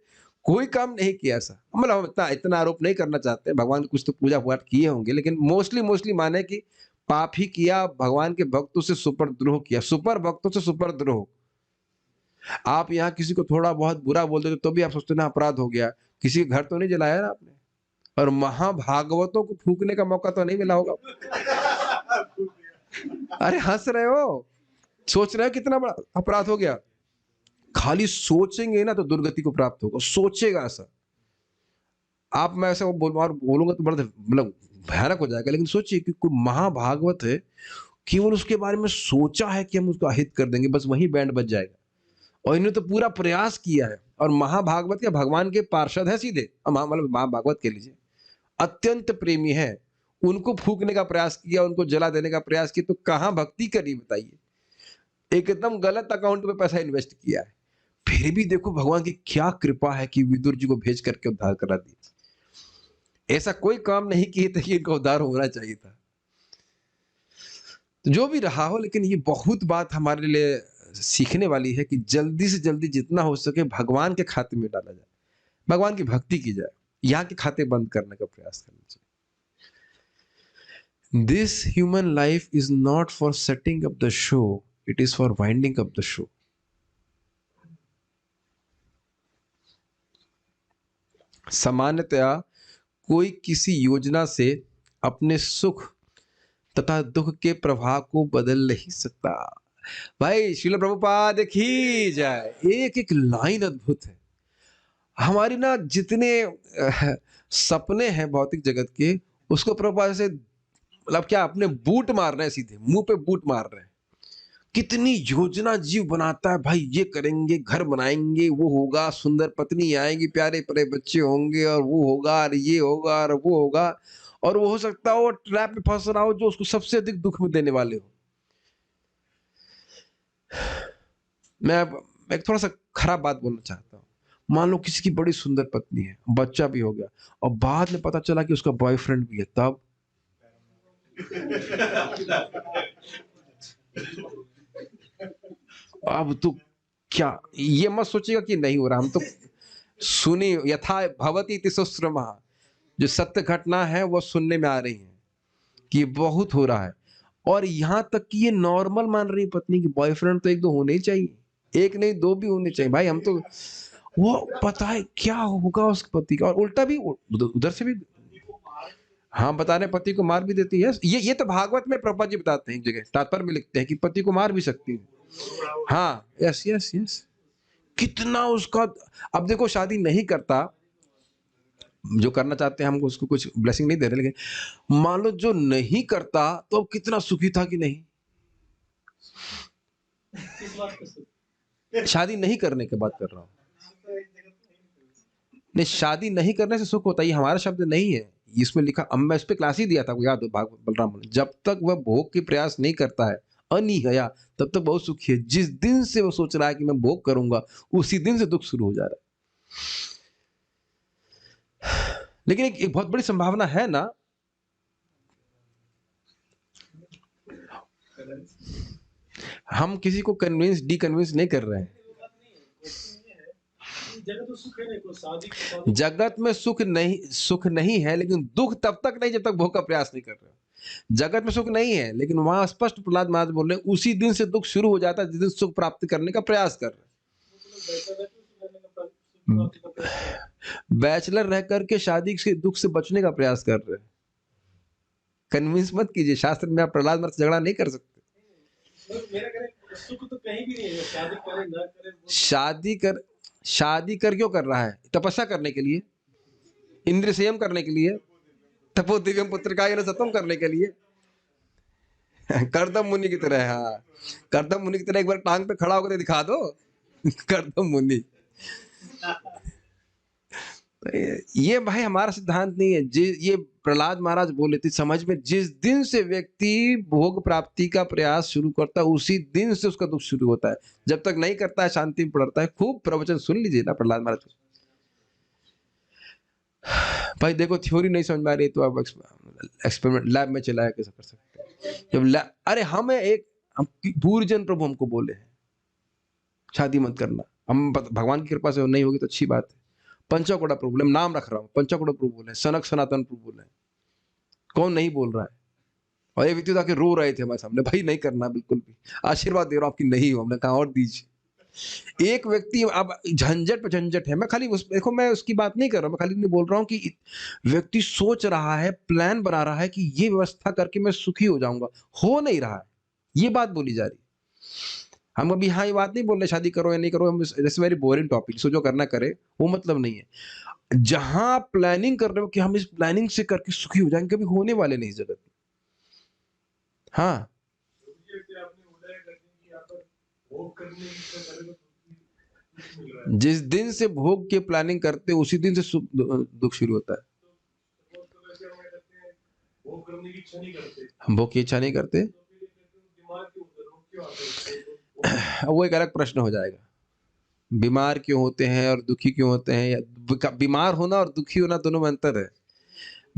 कोई काम नहीं किया ऐसा। मतलब हम इतना आरोप नहीं करना चाहते, भगवान की कुछ तो पूजा पाठ किए होंगे, लेकिन मोस्टली माने कि पाप ही किया, भगवान के भक्तों से सुपरद्रोह किया, सुपर भक्तों से सुपरद्रोह। आप यहाँ किसी को थोड़ा बहुत बुरा बोल देते तो भी आप सोचते ना अपराध हो गया, किसी के घर तो नहीं जलाया ना आपने, और महाभागवतों को फूकने का मौका तो नहीं मिला होगा। अरे हंस रहे हो, सोच रहे हो कितना बड़ा अपराध हो गया। खाली सोचेंगे ना तो दुर्गति को प्राप्त होगा, सोचेगा ऐसा। आप मैं ऐसा बोलूंगा तो बड़ा मतलब भयानक हो जाएगा, लेकिन सोचिए कि कोई महाभागवत है, केवल उसके बारे में सोचा है कि हम उसको अहित कर देंगे, बस वही बैंड बज जाएगा। और इन्होंने तो पूरा प्रयास किया है, और महाभागवत के भगवान के पार्षद है सीधे, मतलब महाभागवत के लीजिए अत्यंत प्रेमी है, उनको फूकने का प्रयास किया, उनको जला देने का प्रयास किया, तो कहां भक्ति करी बताइए? एकदम गलत अकाउंट में पैसा इन्वेस्ट किया है। फिर भी देखो भगवान की क्या कृपा है कि विदुर जी को भेज करके उद्धार करा दिया। ऐसा कोई काम नहीं किए थे कि इनका उद्धार होना चाहिए था। तो जो भी रहा हो, लेकिन ये बहुत बात हमारे लिए सीखने वाली है कि जल्दी से जल्दी जितना हो सके भगवान के खाते में डाला जाए, भगवान की भक्ति की जाए, यहाँ के खाते बंद करने का प्रयास करना चाहिए। This human life is not for setting up the show, it is for winding up the show. सामान्यतया कोई किसी योजना से अपने सुख तथा दुख के प्रभाव को बदल नहीं सकता। भाई श्रील प्रभुपाद की जय। एक एक लाइन अद्भुत है। हमारी ना जितने सपने हैं भौतिक जगत के, उसको प्रभुपाद से मतलब क्या अपने बूट मार रहे हैं, सीधे मुंह पे बूट मार रहे हैं। कितनी योजना जीव बनाता है भाई, ये करेंगे, घर बनाएंगे, वो होगा, सुंदर पत्नी आएगी, प्यारे प्यारे बच्चे होंगे, और वो होगा, और ये होगा, और वो होगा, और वो हो सकता है वो ट्रैप में फंस रहा हो जो उसको सबसे अधिक दुख में देने वाले हो। मैं एक थोड़ा सा खराब बात बोलना चाहता हूँ। मान लो किसी की बड़ी सुंदर पत्नी है, बच्चा भी हो गया, और बाद में पता चला कि उसका बॉयफ्रेंड भी है, तब अब तो क्या, ये मत सोचिएगा कि नहीं हो रहा, हम तो सुनी यथा भवती इति सुश्रुमा, जो सत्य घटना है वो सुनने में आ रही है कि बहुत हो रहा है। और यहां तक कि ये नॉर्मल मान रही पत्नी की बॉयफ्रेंड तो एक दो होने ही चाहिए, एक नहीं दो भी होने चाहिए भाई। हम तो वो पता है क्या होगा उस पति का, और उल्टा भी उधर से भी हाँ बता रहे पति को मार भी देती है। ये तो भागवत में प्रभुपाद जी बताते हैं, एक जगह तात्पर्य में लिखते हैं कि पति को मार भी सकती है। हाँ यस यस यस, कितना उसका। अब देखो शादी नहीं करता, जो करना चाहते हैं हमको उसको कुछ ब्लेसिंग नहीं दे रहे, लेकिन मान लो जो नहीं करता तो अब कितना सुखी था कि नहीं। शादी नहीं करने की बात कर रहा हूं, नहीं शादी नहीं करने से सुख होता है, ये हमारा शब्द नहीं है, इसमें लिखा। अब मैं इस पे क्लास ही दिया था, याद हो भागवत बलराम, जब तक वह भोग के प्रयास नहीं करता है अनिहया, तब तक बहुत सुखी है। जिस दिन से वो सोच रहा है कि मैं भोग करूंगा, उसी दिन से दुख शुरू हो जा रहा है। लेकिन एक बहुत बड़ी संभावना है ना, हम किसी को कन्विंस डी कन्विंस नहीं कर रहे हैं। जगह तो सुख है नहीं, कोई शादी जगत में सुख नहीं है, लेकिन दुख तब तक नहीं जब तक भोग का प्रयास नहीं कर रहे हो। जगत में सुख नहीं है, लेकिन वहां स्पष्ट प्रहलाद महाराज बोल रहे हैं उसी दिन से दुख शुरू हो जाता है जिस दिन सुख प्राप्त करने का प्रयास कर रहे हैं। बैचलर रह करके शादी से दुख से बचने का प्रयास कर रहे हैं। कन्विंस मत कीजिए, शास्त्र में आप प्रहलाद महाराज से झगड़ा नहीं कर सकते। मेरा कहना सुख तो कहीं भी नहीं है, शादी करे ना करे शादी कर क्यों कर रहा है? तपस्या करने के लिए, इंद्रिय संयम करने के लिए, तपो दिव्यम पुत्र का सतम करने के लिए। करदम मुनि की तरह, हाँ करदम मुनि की तरह एक बार टांग पे खड़ा होकर दिखा दो। करदम मुनि। ये भाई हमारा सिद्धांत नहीं है। ये प्रहलाद महाराज बोले थे समझ में, जिस दिन से व्यक्ति भोग प्राप्ति का प्रयास शुरू करता है उसी दिन से उसका दुख शुरू होता है। जब तक नहीं करता है शांति में पड़ता है। खूब प्रवचन सुन लीजिए ना प्रहलाद महाराज। भाई देखो थ्योरी नहीं समझ में आ रही तो आप एक्सपेरिमेंट लैब में चलाया कैसे कर सकते हैं। जब अरे हम पूर्व जन प्रभु हमको बोले हैं शादी मत करना, हम भगवान की कृपा से नहीं होगी तो अच्छी बात है। पंचकोड़ा प्रभु बोले, नाम रख रहा हूँ, पंचकोड़ा प्रभु बोले, सनक सनातन प्रभु बोले, कौन नहीं बोल रहा है। और ये व्यक्ति आके रो रहे थे हमारे सामने, भाई नहीं करना बिल्कुल भी, आशीर्वाद दे रहा हूं आपकी नहीं हो। हमने कहा और दीजिए। एक व्यक्ति अब झंझट पे झंझट है। मैं खाली देखो मैं उसकी बात नहीं कर रहा हूं, मैं खाली नहीं बोल रहा हूं कि व्यक्ति सोच रहा है, प्लान बना रहा है कि ये व्यवस्था करके मैं सुखी हो जाऊंगा, हो नहीं रहा है। ये बात बोली जा रही। हम अभी हाँ ये बात नहीं बोल रहे शादी करो या नहीं करो, हम दिस वेरी बोरिंग टॉपिक, सो जो करना करे, वो मतलब नहीं है। जहां आप प्लानिंग कर रहे हो कि हम इस प्लानिंग से करके सुखी हो जाएंगे, कभी होने वाले नहीं इस जगत में। हाँ जिस दिन से भोग की प्लानिंग करते उसी दिन से दुख शुरू होता है। हम भोग की इच्छा नहीं करते, वो एक अलग प्रश्न हो जाएगा। बीमार क्यों होते हैं और दुखी क्यों होते हैं, या बीमार होना और दुखी होना दोनों में अंतर है।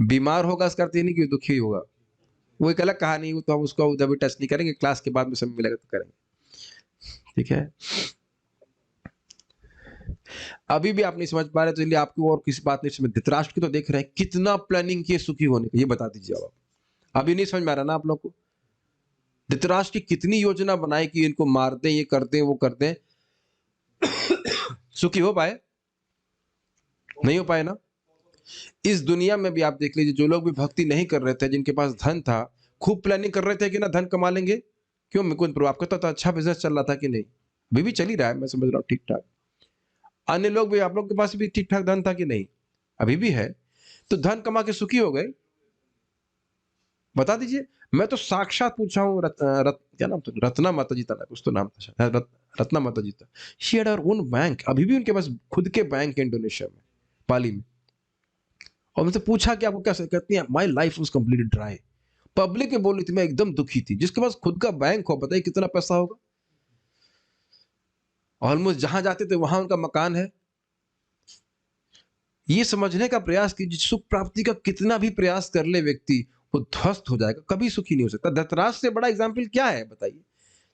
बीमार होगा इसका अर्थ ये नहीं कि दुखी होगा, वो एक अलग कहानी, तो हम उसको उधर भी टच नहीं करेंगे, क्लास के बाद में समय मिलेगा तो करेंगे, ठीक है। अभी भी आप नहीं समझ पा रहे तो इसलिए आपको और किसी बात नहीं समझ। धृतराष्ट्र की तो देख रहे हैं कितना प्लानिंग किए सुखी होने का, ये बता दीजिए आप। अभी नहीं समझ में आ रहा ना आप लोग को? धृतराष्ट्र की कितनी योजना बनाई कि इनको मार दें, ये कर दें, वो कर दें, सुखी हो पाए? नहीं हो पाए ना। इस दुनिया में भी आप देख लीजिए, जो लोग भी भक्ति नहीं कर रहे थे, जिनके पास धन था, खूब प्लानिंग कर रहे थे कि ना धन कमा लेंगे। क्यों? मेरे को प्रभाव करता था, अच्छा बिजनेस चल रहा था कि नहीं, अभी भी चल ही रहा है, मैं समझ रहा हूँ ठीक ठाक। अन्य लोग भी, आप लोग के पास भी ठीक ठाक धन था कि नहीं, अभी भी है, तो धन कमा के सुखी हो गए? बता दीजिए। मैं तो साक्षात पूछा हूँ, क्या नाम था, रत्ना माता जी था, कुछ तो नाम था, रत्ना माता जी था। She had her own bank, अभी भी उनके पास खुद के बैंक है इंडोनेशिया में, पाली में। और मुझसे पूछा कि आपको कैसे, कहती है my life was completely dry. Public में बोल रही थी, मैं एकदम दुखी थी। जिसके पास खुद का बैंक हो, बताइए कितना पैसा होगा। ऑलमोस्ट जहां जाते थे वहां उनका मकान है। ये समझने का प्रयास कीजिए, सुख प्राप्ति का कितना भी प्रयास कर ले व्यक्ति, वो ध्वस्त हो जाएगा, कभी सुखी नहीं हो सकता। धृतराष्ट्र से बड़ा एग्जाम्पल क्या है बताइए?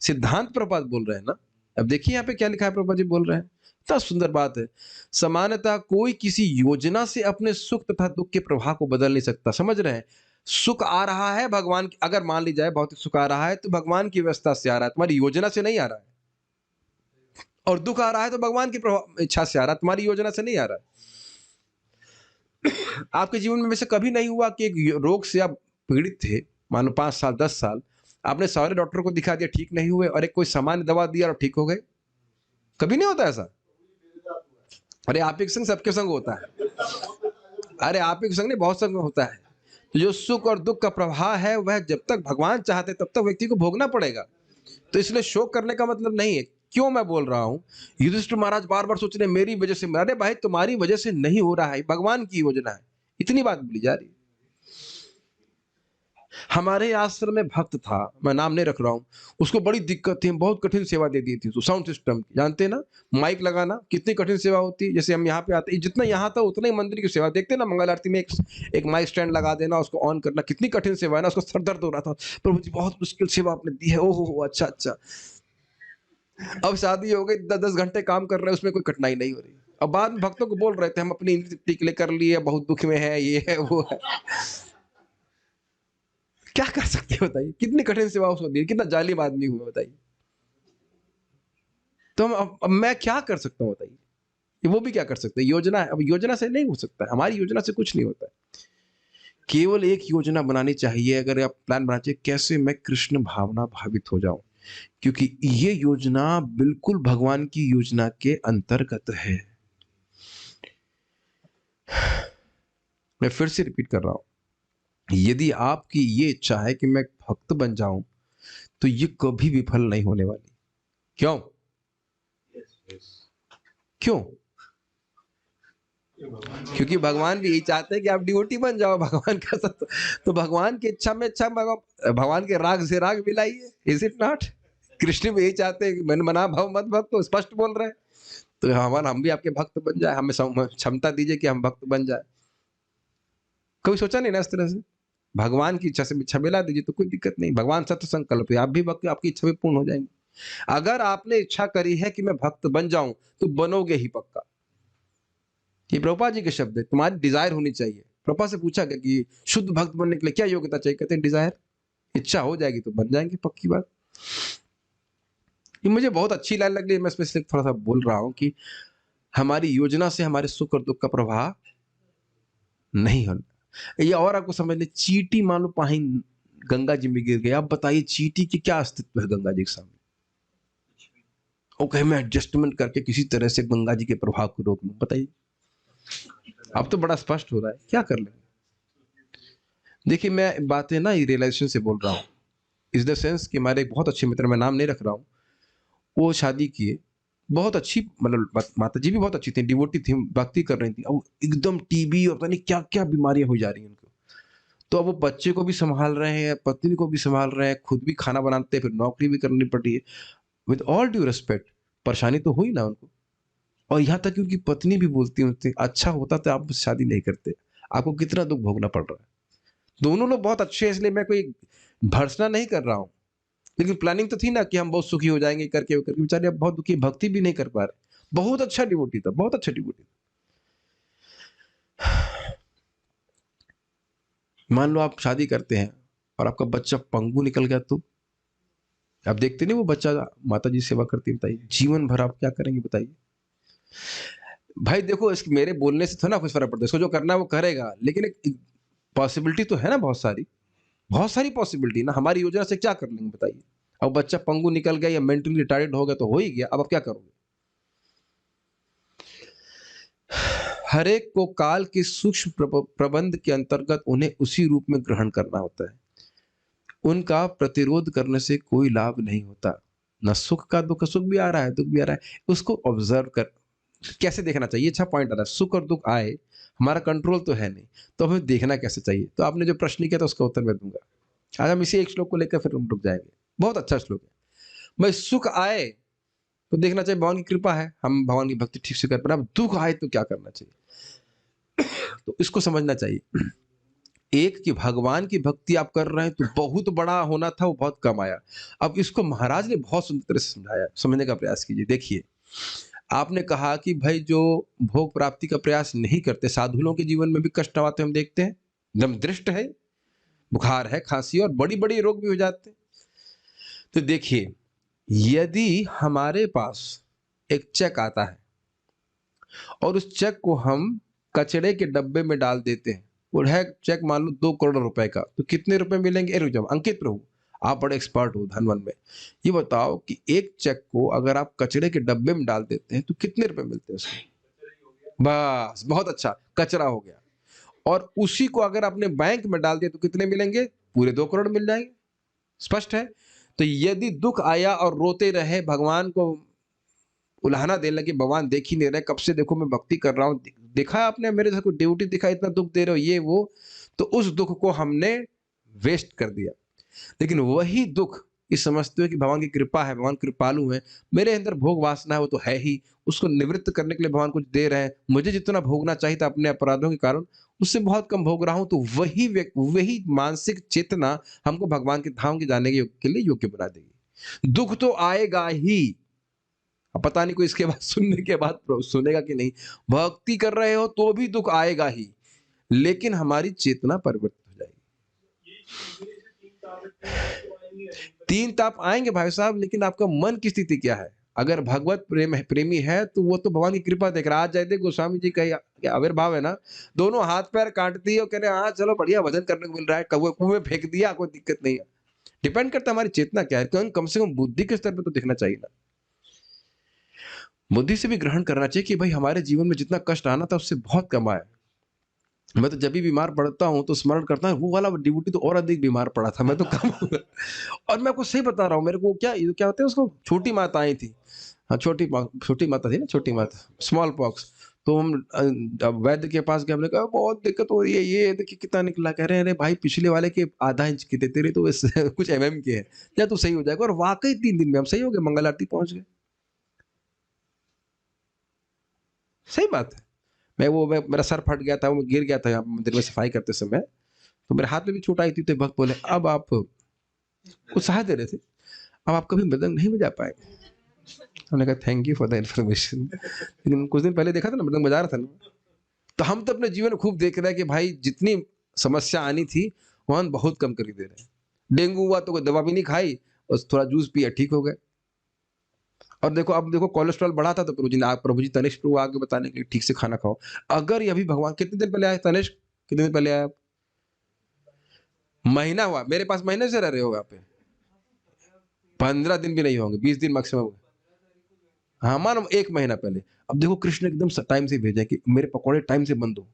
सिद्धांत प्रभुपाद बोल रहे हैं ना। अब देखिए यहाँ पे क्या लिखा है, प्रभुपाद जी बोल रहे हैं, इतना सुंदर बात है। समानतः कोई किसी योजना से अपने सुख तथा दुख के प्रभाव को बदल नहीं सकता। समझ रहे हैं? सुख आ रहा है भगवान की, अगर मान ली जाए भौतिक सुख आ रहा है तो भगवान की व्यवस्था से आ रहा है, तुम्हारी योजना से नहीं आ रहा है। और दुख आ रहा है तो भगवान की इच्छा से आ रहा है, तुम्हारी योजना से नहीं आ रहा है। आपके जीवन में वैसे कभी नहीं हुआ कि एक रोग से आप पीड़ित थे, मानो 5 साल 10 साल, आपने सारे डॉक्टर को दिखा दिया, ठीक नहीं हुए, और एक कोई सामान्य दवा दिया और ठीक हो गए? कभी नहीं होता ऐसा। अरे आप एक संग सबके संग होता है। अरे आप एक संग नहीं, बहुत संग होता है। तो जो सुख और दुख का प्रभाव है वह जब तक भगवान चाहते तब तक व्यक्ति को भोगना पड़ेगा। तो इसलिए शोक करने का मतलब नहीं है। क्यों मैं बोल रहा हूं? युधिष्ठिर महाराज बार बार सोच रहे मेरी वजह से, अरे भाई तुम्हारी वजह से नहीं हो रहा है, भगवान की योजना है, इतनी बात बोली जा रही है। हमारे आश्रम में भक्त था, मैं नाम नहीं रख रहा हूं, उसको बड़ी दिक्कत थी, बहुत कठिन सेवा दे दी थी। तो साउंड सिस्टम की, जानते ना, माइक लगाना कितनी कठिन सेवा होती है। जैसे हम यहाँ पे आते, जितना यहाँ था उतना ही मंदिर की सेवा, देखते ना मंगल आरती में एक माइक स्टैंड लगा देना, उसको ऑन करना, कितनी कठिन सेवा है ना। उसको सर दर्द हो रहा था, प्रभु जी बहुत मुश्किल सेवा आपने दी है। ओहो अच्छा अच्छा। अब शादी हो गई, 10 घंटे काम कर रहे हैं, उसमें कोई कठिनाई नहीं हो रही। अब बाद में भक्तों को बोल रहे थे हम अपनी इंद्रिय तृप्ति के लिए कर लिए, बहुत दुख में है, ये है वो है। क्या कर सकते हैं बताइए, कितनी कठिन सेवा उसको दी, कितना जालिम आदमी हुआ बताइए। तो अब मैं क्या कर सकता हूँ बताइए, वो भी क्या कर सकते हैं, योजना है। अब योजना से नहीं हो सकता है, हमारी योजना से कुछ नहीं होता है। केवल एक योजना बनानी चाहिए, अगर आप प्लान बनाना चाहिए कैसे मैं कृष्ण भावना भावित हो जाऊं, क्योंकि ये योजना बिल्कुल भगवान की योजना के अंतर्गत है। मैं फिर से रिपीट कर रहा हूं, यदि आपकी ये इच्छा है कि मैं भक्त बन जाऊं, तो ये कभी विफल नहीं होने वाली। क्यों? क्यों? क्योंकि भगवान भी यही चाहते हैं कि आप डिवोटी बन जाओ भगवान का सत्य। तो भगवान की इच्छा में इच्छा, भगवान के राग से राग मिलाइए। Is it not? कृष्ण भी यही चाहते हैं कि मन मना भव मत भक्त, तो स्पष्ट बोल रहे हैं। तो हम भी आपके भक्त बन जाए, हमें क्षमता दीजिए कि हम भक्त बन जाए। कभी सोचा नहीं ना इस तरह से? भगवान की इच्छा से इच्छा मिला दीजिए तो कोई दिक्कत नहीं। भगवान सत्य संकल्प है, आप भी भक्त, आपकी इच्छा भी पूर्ण हो जाएंगी। अगर आपने इच्छा करी है कि मैं भक्त बन जाऊं, तो बनोगे ही पक्का। ये प्रभुपाद जी के शब्द है, तुम्हारी डिजायर होनी चाहिए। प्रभुपाद से पूछा गया कि शुद्ध भक्त बनने के लिए क्या योग्यता चाहिए, कहते हैं डिजायर। इच्छा हो जाएगी तो बन जाएंगे, पक्की बात। ये मुझे बहुत अच्छी लाइन लग रही है, मैं इसमें सिर्फ थोड़ा सा बोल रहा हूं कि हमारी योजना से हमारे सुख और दुख का प्रभाव नहीं होना। ये और आपको समझ ले, चींटी मान लो पानी गंगा जी में गिर गया, आप बताइए चींटी की क्या अस्तित्व है गंगा जी के सामने? वो कहे मैं एडजस्टमेंट करके किसी तरह से गंगा जी के प्रभाव को रोक लूं, बताइए। अब तो बड़ा स्पष्ट हो रहा है, क्या कर लेंगे? देखिए मैं बातें ना रियलाइजेशन से बोल रहा हूँ, इज द सेंस कि हमारे एक बहुत अच्छे मित्र, मैं नाम नहीं रख रहा हूँ, वो शादी किए, बहुत अच्छी, मतलब माता जी भी बहुत अच्छी थी, डिवोटी थी, भक्ति कर रही थी। अब एकदम टीबी और पता नहीं क्या क्या बीमारियां हो जा रही हैं उनको। तो अब वो बच्चे को भी संभाल रहे हैं, पत्नी को भी संभाल रहे हैं, खुद भी खाना बनाते हैं, फिर नौकरी भी करनी पड़ी है। विद ऑल ड्यू रिस्पेक्ट, परेशानी तो हुई ना उनको। और यहाँ तक कि उनकी पत्नी भी बोलती है, अच्छा होता तो आप शादी नहीं करते, आपको कितना दुख भोगना पड़ रहा है। दोनों लोग बहुत अच्छे हैं, इसलिए मैं कोई भर्सना नहीं कर रहा हूँ, लेकिन प्लानिंग तो थी ना कि हम बहुत सुखी हो जाएंगे करके करके। बेचारे अब बहुत दुखी, भक्ति भी नहीं कर पा रहे। बहुत अच्छा डिवोटी था, बहुत अच्छा डिवोटी था। मान लो आप शादी करते हैं और आपका बच्चा पंगु निकल गया, तो आप देखते नहीं वो बच्चा माता जी सेवा करती है, बताइए जीवन भर आप क्या करेंगे बताइए। भाई देखो, इस मेरे बोलने से थोड़ा ना कुछ फर्क पड़ता है, इसको जो करना है वो करेगा, लेकिन एक पॉसिबिलिटी तो है ना, बहुत सारी पॉसिबिलिटी ना। हमारी योजना से क्या कर लेंगे बताइए? अब बच्चा पंगु निकल गया या मेंटली रिटायर्ड हो गया तो हो ही गया, अब आप क्या करोगे? हर एक को काल के सूक्ष्म प्रबंध के अंतर्गत उन्हें उसी रूप में ग्रहण करना होता है। उनका प्रतिरोध करने से कोई लाभ नहीं होता। न सुख का दुख, सुख भी आ रहा है, दुख भी आ रहा है, उसको ऑब्जर्व कर कैसे देखना चाहिए। अच्छा पॉइंट आ रहा है, सुख और दुख आए, हमारा कंट्रोल तो है नहीं, तो हमें देखना कैसे चाहिए। तो आपने जो प्रश्न किया था उसका उत्तर मैं दूंगा। आज हम इसी एक श्लोक को लेकर फिर हम रुक जाएंगे, बहुत अच्छा श्लोक है। भाई सुख आए तो देखना चाहिए भगवान की कृपा है, हम भगवान की भक्ति ठीक से कर पा रहे। अब दुख आए तो क्या करना चाहिए, तो इसको समझना चाहिए। एक कि भगवान की भक्ति आप कर रहे हैं तो बहुत बड़ा होना था, वो बहुत कम आया। अब इसको महाराज ने बहुत सुंदर तरह से समझाया, समझने का प्रयास कीजिए। देखिए आपने कहा कि भाई जो भोग प्राप्ति का प्रयास नहीं करते, साधुओं के जीवन में भी कष्ट आते हम देखते हैं, एकदम दृष्ट है, बुखार है, खांसी और बड़ी बड़ी रोग भी हो जाते हैं। तो देखिए यदि हमारे पास एक चेक आता है और उस चेक को हम कचड़े के डब्बे में डाल देते हैं, और है चेक मान लो 2 करोड़ रुपए का, तो कितने रुपए मिलेंगे? रुक जाओ, अंकित प्रभु आप बड़े एक्सपर्ट हो धनवन में, ये बताओ कि एक चेक को अगर आप कचड़े के डब्बे में डाल देते हैं तो कितने रुपए मिलते हैं उसमें? बस बहुत अच्छा, कचरा हो गया। और उसी को अगर आपने बैंक में डाल दिया तो कितने मिलेंगे? पूरे 2 करोड़ मिल जाएंगे। स्पष्ट है? तो यदि दुख आया और रोते रहे, भगवान को उल्हाना देने लगे, भगवान देख ही नहीं रहे, कब से देखो मैं भक्ति कर रहा हूं, देखा आपने मेरे से कोई ड्यूटी दिखा, इतना दुख दे रहे हो ये वो, तो उस दुख को हमने वेस्ट कर दिया। लेकिन वही दुख इस समझते हो कि भगवान की कृपा है, भगवान कृपालु है, मेरे अंदर भोग वासना है वो तो है ही, उसको निवृत्त करने के लिए भगवान कुछ दे रहे हैं, मुझे जितना भोगना चाहिए था अपने अपराधों के कारण उससे बहुत कम भोग रहा हूं, तो वही मानसिक चेतना हमको भगवान के धाम के जाने के लिए योग्य बना देगी। दुख तो आएगा ही, अब पता नहीं कोई इसके बाद सुनने के बाद सुनेगा कि नहीं। भक्ति कर रहे हो तो भी दुख आएगा ही, लेकिन हमारी चेतना परिवर्तित हो जाएगी। ये चीज धीरे से 3 ताप तीन ताप आएंगे भाई साहब, लेकिन आपका मन की स्थिति क्या है? अगर भगवत प्रेमी है तो वो तो भगवान की कृपा देख रहा है। आज जयदेव गोस्वामी जी का आविर्भाव है ना, दोनों हाथ पैर काटती है और कह रहे हैं हाँ चलो बढ़िया भजन करने को मिल रहा है, कौवे कुएं फेंक दिया, कोई दिक्कत नहीं है। डिपेंड करता है हमारी चेतना क्या है। कम से कम बुद्धि के स्तर पर तो दिखना चाहिए ना, बुद्धि से भी ग्रहण करना चाहिए कि भाई हमारे जीवन में जितना कष्ट आना था उससे बहुत कम आया। मैं तो जब भी बीमार पड़ता हूँ तो स्मरण करता हूँ वो वाला डिवोटी तो और अधिक बीमार पड़ा था, मैं तो कम और मैं आपको सही बता रहा हूँ, मेरे को क्या होता है उसको, छोटी माता आई थी, हाँ छोटी माता थी ना, छोटी माता, स्मॉल पॉक्स। तो हम वैद्य के पास गए, हमने कहा बहुत दिक्कत हो रही है, ये देखिए कितना निकला। कह रहे हैं अरे भाई पिछले वाले के आधा इंच की थे, तेरे तो कुछ mm के है, या तू सही हो जाएगा। और वाकई 3 दिन में हम सही हो गए, मंगल आरती पहुंच गए। सही बात है। मेरा सर फट गया था, वो गिर गया था मंदिर में सफाई करते समय, तो मेरे हाथ में भी चोट आई थी। तो भक्त बोले अब आप उत्साह दे रहे थे, अब आप कभी मृदंग नहीं बजा पाएंगे। हमने कहा thank you for the information. लेकिन कुछ दिन पहले देखा था ना मृदंग बजा रहा था ना। तो हम तो अपने जीवन में खूब देख रहे हैं कि भाई जितनी समस्या आनी थी वहां बहुत कम कर दे रहे हैं। डेंगू हुआ तो कोई दवा भी नहीं खाई, बस थोड़ा जूस पिया, ठीक हो गए। और देखो अब देखो कोलेस्ट्रॉल बढ़ा था तो प्रभु जी तनिष्क प्रभु आगे बताने के लिए ठीक से खाना खाओ। अगर ये भी भगवान, कितने दिन पहले आए तनिष्क, कितने दिन पहले आए आप? महीना हुआ, मेरे पास महीने से रह रहे हो यहाँ पे, 15 दिन भी नहीं होंगे, 20 दिन मैक्सिमम। हाँ मानो 1 महीना पहले। अब देखो कृष्ण एकदम टाइम से भेजा कि मेरे पकौड़े टाइम से बंद हो।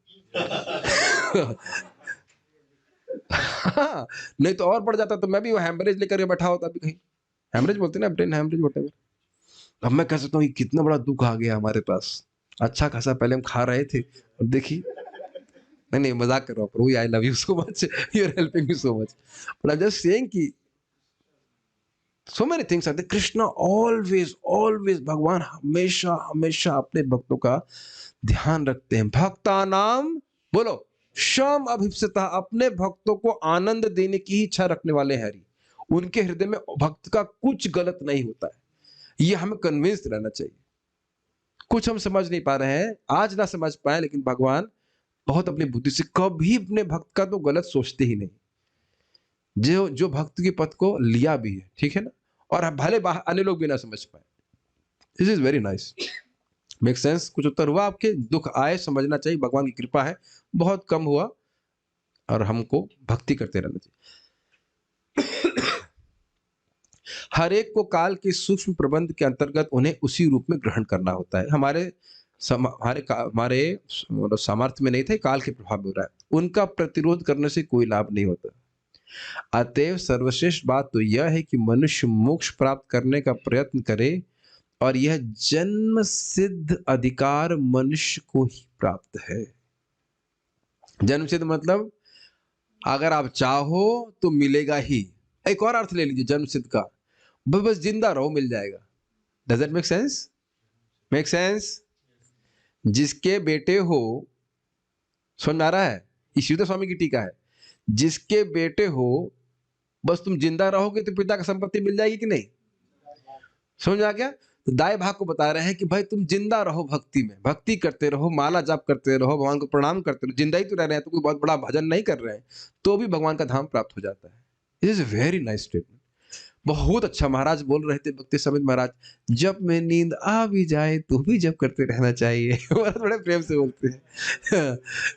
हाँ, नहीं तो और बढ़ जाता, तो मैं भी वो हैमरेज लेकर के बैठा होता अभी कहीं। हैमरेज बोलते हैं ना, ब्रेन हैमरेज व्हाटएवर। अब मैं कह सकता हूँ ये कितना बड़ा दुख आ गया हमारे पास। अच्छा खासा पहले हम खा रहे थे और देखिए, नहीं मजाक कर रहा हूँ प्रभु, I love you so much, you are helping me so much, but I am just saying कि so many things are there. Krishna always भगवान हमेशा अपने भक्तों का ध्यान रखते हैं। भक्ता नाम बोलो शम अभिप्सिता, अपने भक्तों को आनंद देने की इच्छा रखने वाले हरि। उनके हृदय में भक्त का कुछ गलत नहीं होता है, ये हमें कन्विंस रहना चाहिए। कुछ हम समझ नहीं पा रहे हैं, आज ना समझ पाए, लेकिन भगवान बहुत अपनी बुद्धि से कभी अपने भक्त का तो गलत सोचते ही नहीं। जो भक्त के पथ को लिया भी है, ठीक है ना, और भले अन्य लोग भी ना समझ पाए। This is very nice, make sense. कुछ उत्तर हुआ आपके? दुख आए समझना चाहिए, भगवान की कृपा है, बहुत कम हुआ, और हमको भक्ति करते रहना चाहिए। हर एक को काल के सूक्ष्म प्रबंध के अंतर्गत उन्हें उसी रूप में ग्रहण करना होता है। हमारे सामर्थ्य में नहीं थे, काल के प्रभाव में हो रहा है, उनका प्रतिरोध करने से कोई लाभ नहीं होता। अतएव सर्वश्रेष्ठ बात तो यह है कि मनुष्य मोक्ष प्राप्त करने का प्रयत्न करे, और यह जन्म सिद्ध अधिकार मनुष्य को ही प्राप्त है। जन्म सिद्ध मतलब अगर आप चाहो तो मिलेगा ही। एक और अर्थ ले लीजिए जन्म सिद्ध का, बस जिंदा रहो मिल जाएगा। Does that make sense? Make sense? जिसके बेटे हो, समझ आ रहा है? ईश्वर स्वामी की टीका है, जिसके बेटे हो बस तुम जिंदा रहोगे तो पिता का संपत्ति मिल जाएगी कि नहीं? समझ आ गया? तो दाएं भाग को बता रहे हैं कि भाई तुम जिंदा रहो भक्ति में, भक्ति करते रहो, माला जाप करते रहो, भगवान को प्रणाम करते रहो। जिंदा ही तो रह रहे हैं, तो कोई बहुत बड़ा भजन नहीं कर रहे हैं तो भी भगवान का धाम प्राप्त हो जाता है। It is a very nice statement, बहुत अच्छा। महाराज बोल रहे थे, भक्ति समित महाराज, जब में नींद आ भी जाए तो भी जब करते रहना चाहिए। बड़े प्रेम से बोलते हैं।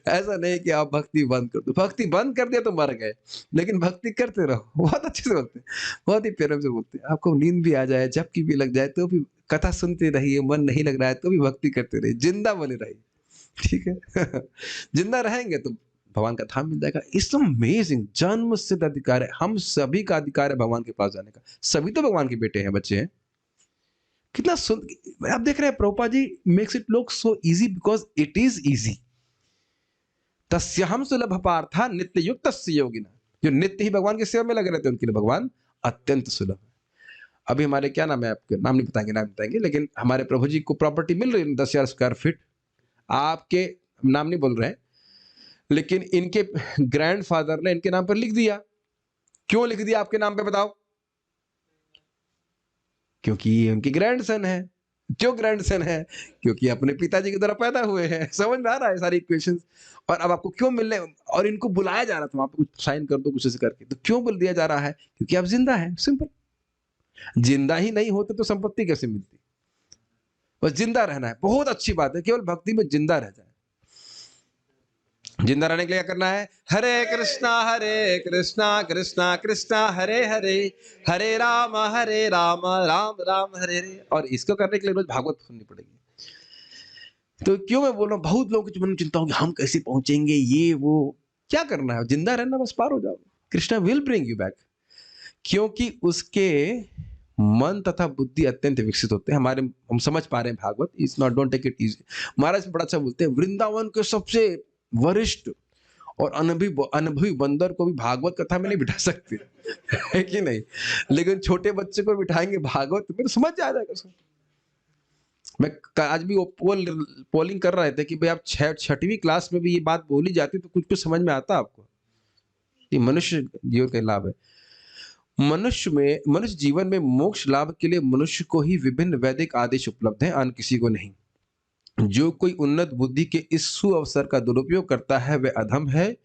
ऐसा नहीं कि आप भक्ति बंद कर दो, भक्ति बंद कर दिया तो मर गए, लेकिन भक्ति करते रहो। बहुत अच्छे से बोलते हैं, बहुत ही प्रेम से बोलते हैं। आपको नींद भी आ जाए, झपकी भी लग जाए तो भी कथा सुनते रहिए, मन नहीं लग रहा है तो भी भक्ति करते रहिए, जिंदा बने रहिए, ठीक है? जिंदा रहेंगे तो भगवान का धाम मिल जाएगा। इट्स अमेजिंग, जन्म सिद्ध अधिकार है, हम सभी का अधिकार है भगवान के पास जाने का। सभी तो भगवान के बेटे हैं, बच्चे हैं। कितना आप देख रहे हैं, Prabhupada ji makes it look so easy because it is easy. तस्यहम सुलभ पार्था नित्य युक्त योगिना, जो नित्य ही भगवान की सेवा में लगे रहते हैं उनके लिए भगवान अत्यंत सुलभ है। अभी हमारे क्या नाम है, आपके नाम नहीं बताएंगे, लेकिन हमारे प्रभु जी को प्रॉपर्टी मिल रही है 10,000 स्क्वायर फीट। आपके नाम नहीं बोल रहे हैं, लेकिन इनके ग्रैंडफादर ने इनके नाम पर लिख दिया। क्यों लिख दिया आपके नाम पे बताओ? क्योंकि ये उनके ग्रैंडसन है, क्यों ग्रैंडसन है? क्योंकि अपने पिताजी की तरह पैदा हुए हैं। समझ में आ रहा है सारी इक्वेशंस? और अब आपको क्यों मिलने, और इनको बुलाया जा रहा था वहां पे, कुछ साइन कर दो कुछ ऐसे करके, तो क्यों बोल दिया जा रहा है? क्योंकि आप जिंदा हैं, सिंपल। जिंदा ही नहीं होते तो संपत्ति कैसे मिलती? बस जिंदा रहना है, बहुत अच्छी बात है, केवल भक्ति में जिंदा रह जाए। जिंदा रहने के लिए क्या करना है? हरे कृष्णा कृष्णा कृष्णा हरे हरे, हरे राम राम राम हरे हरे। और इसको करने के लिए रोज भागवत सुननी पड़ेगी। तो क्यों मैं बोल रहा हूँ, बहुत लोगों के मन में चिंता होगी हम कैसे पहुंचेंगे, ये वो। क्या करना है? जिंदा रहना, बस पार हो जाओ। Krishna will bring you back, क्योंकि उसके मन तथा बुद्धि अत्यंत विकसित होते हैं। हमारे, हम समझ पा रहे हैं Bhagavat, it's not, don't take it easy. महाराज बड़ा अच्छा बोलते हैं, वृंदावन के सबसे वरिष्ठ और अनुभवी बंदर को भी भागवत कथा में नहीं बिठा सकते है कि नहीं? लेकिन छोटे बच्चे को बिठाएंगे भागवत में तो समझ आ जाएगा उसको। मैं आज भी वो पोलिंग कर रहे थे कि भाई आप छठवीं क्लास में भी ये बात बोली जाती तो कुछ कुछ समझ में आता आपको? ये मनुष्य जीवन का लाभ है। मनुष्य जीवन में मोक्ष लाभ के लिए मनुष्य को ही विभिन्न वैदिक आदेश उपलब्ध हैं, अन्य किसी को नहीं। जो कोई उन्नत बुद्धि के इस सुअवसर का दुरुपयोग करता है वह अधम है,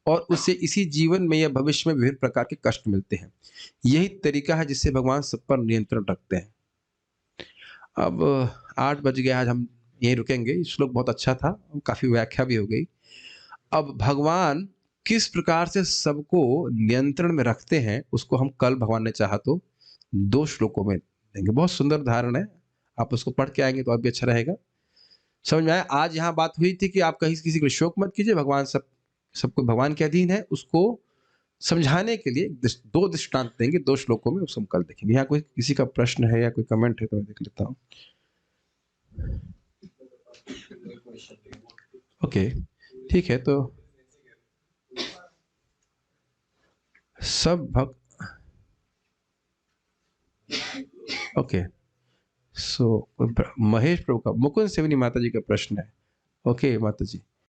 और उसे इसी जीवन में या भविष्य में विभिन्न प्रकार के कष्ट मिलते हैं। यही तरीका है जिससे भगवान सब पर नियंत्रण रखते हैं। अब 8 बज गया, आज हम यहीं रुकेंगे। श्लोक बहुत अच्छा था, काफी व्याख्या भी हो गई। अब भगवान किस प्रकार से सबको नियंत्रण में रखते हैं उसको हम कल भगवान ने चाहा तो 2 श्लोकों में देंगे। बहुत सुंदर उदाहरण है, आप उसको पढ़ के आएंगे तो और भी अच्छा रहेगा। समझ में आया? आज यहाँ बात हुई थी कि आप कहीं किसी को शोक मत कीजिए, भगवान सबको भगवान के अधीन है। उसको समझाने के लिए 2 दृष्टांत देंगे 2 श्लोकों में, उसको हम कल देखेंगे। यहाँ कोई किसी का प्रश्न है या कोई कमेंट है तो मैं देख लेता हूँ। ओके, ठीक है। तो सब भक्त, ओके। सो महेश प्रभु का, मुकुंद सेवनी माता जी का प्रश्न है। ओके माता जी।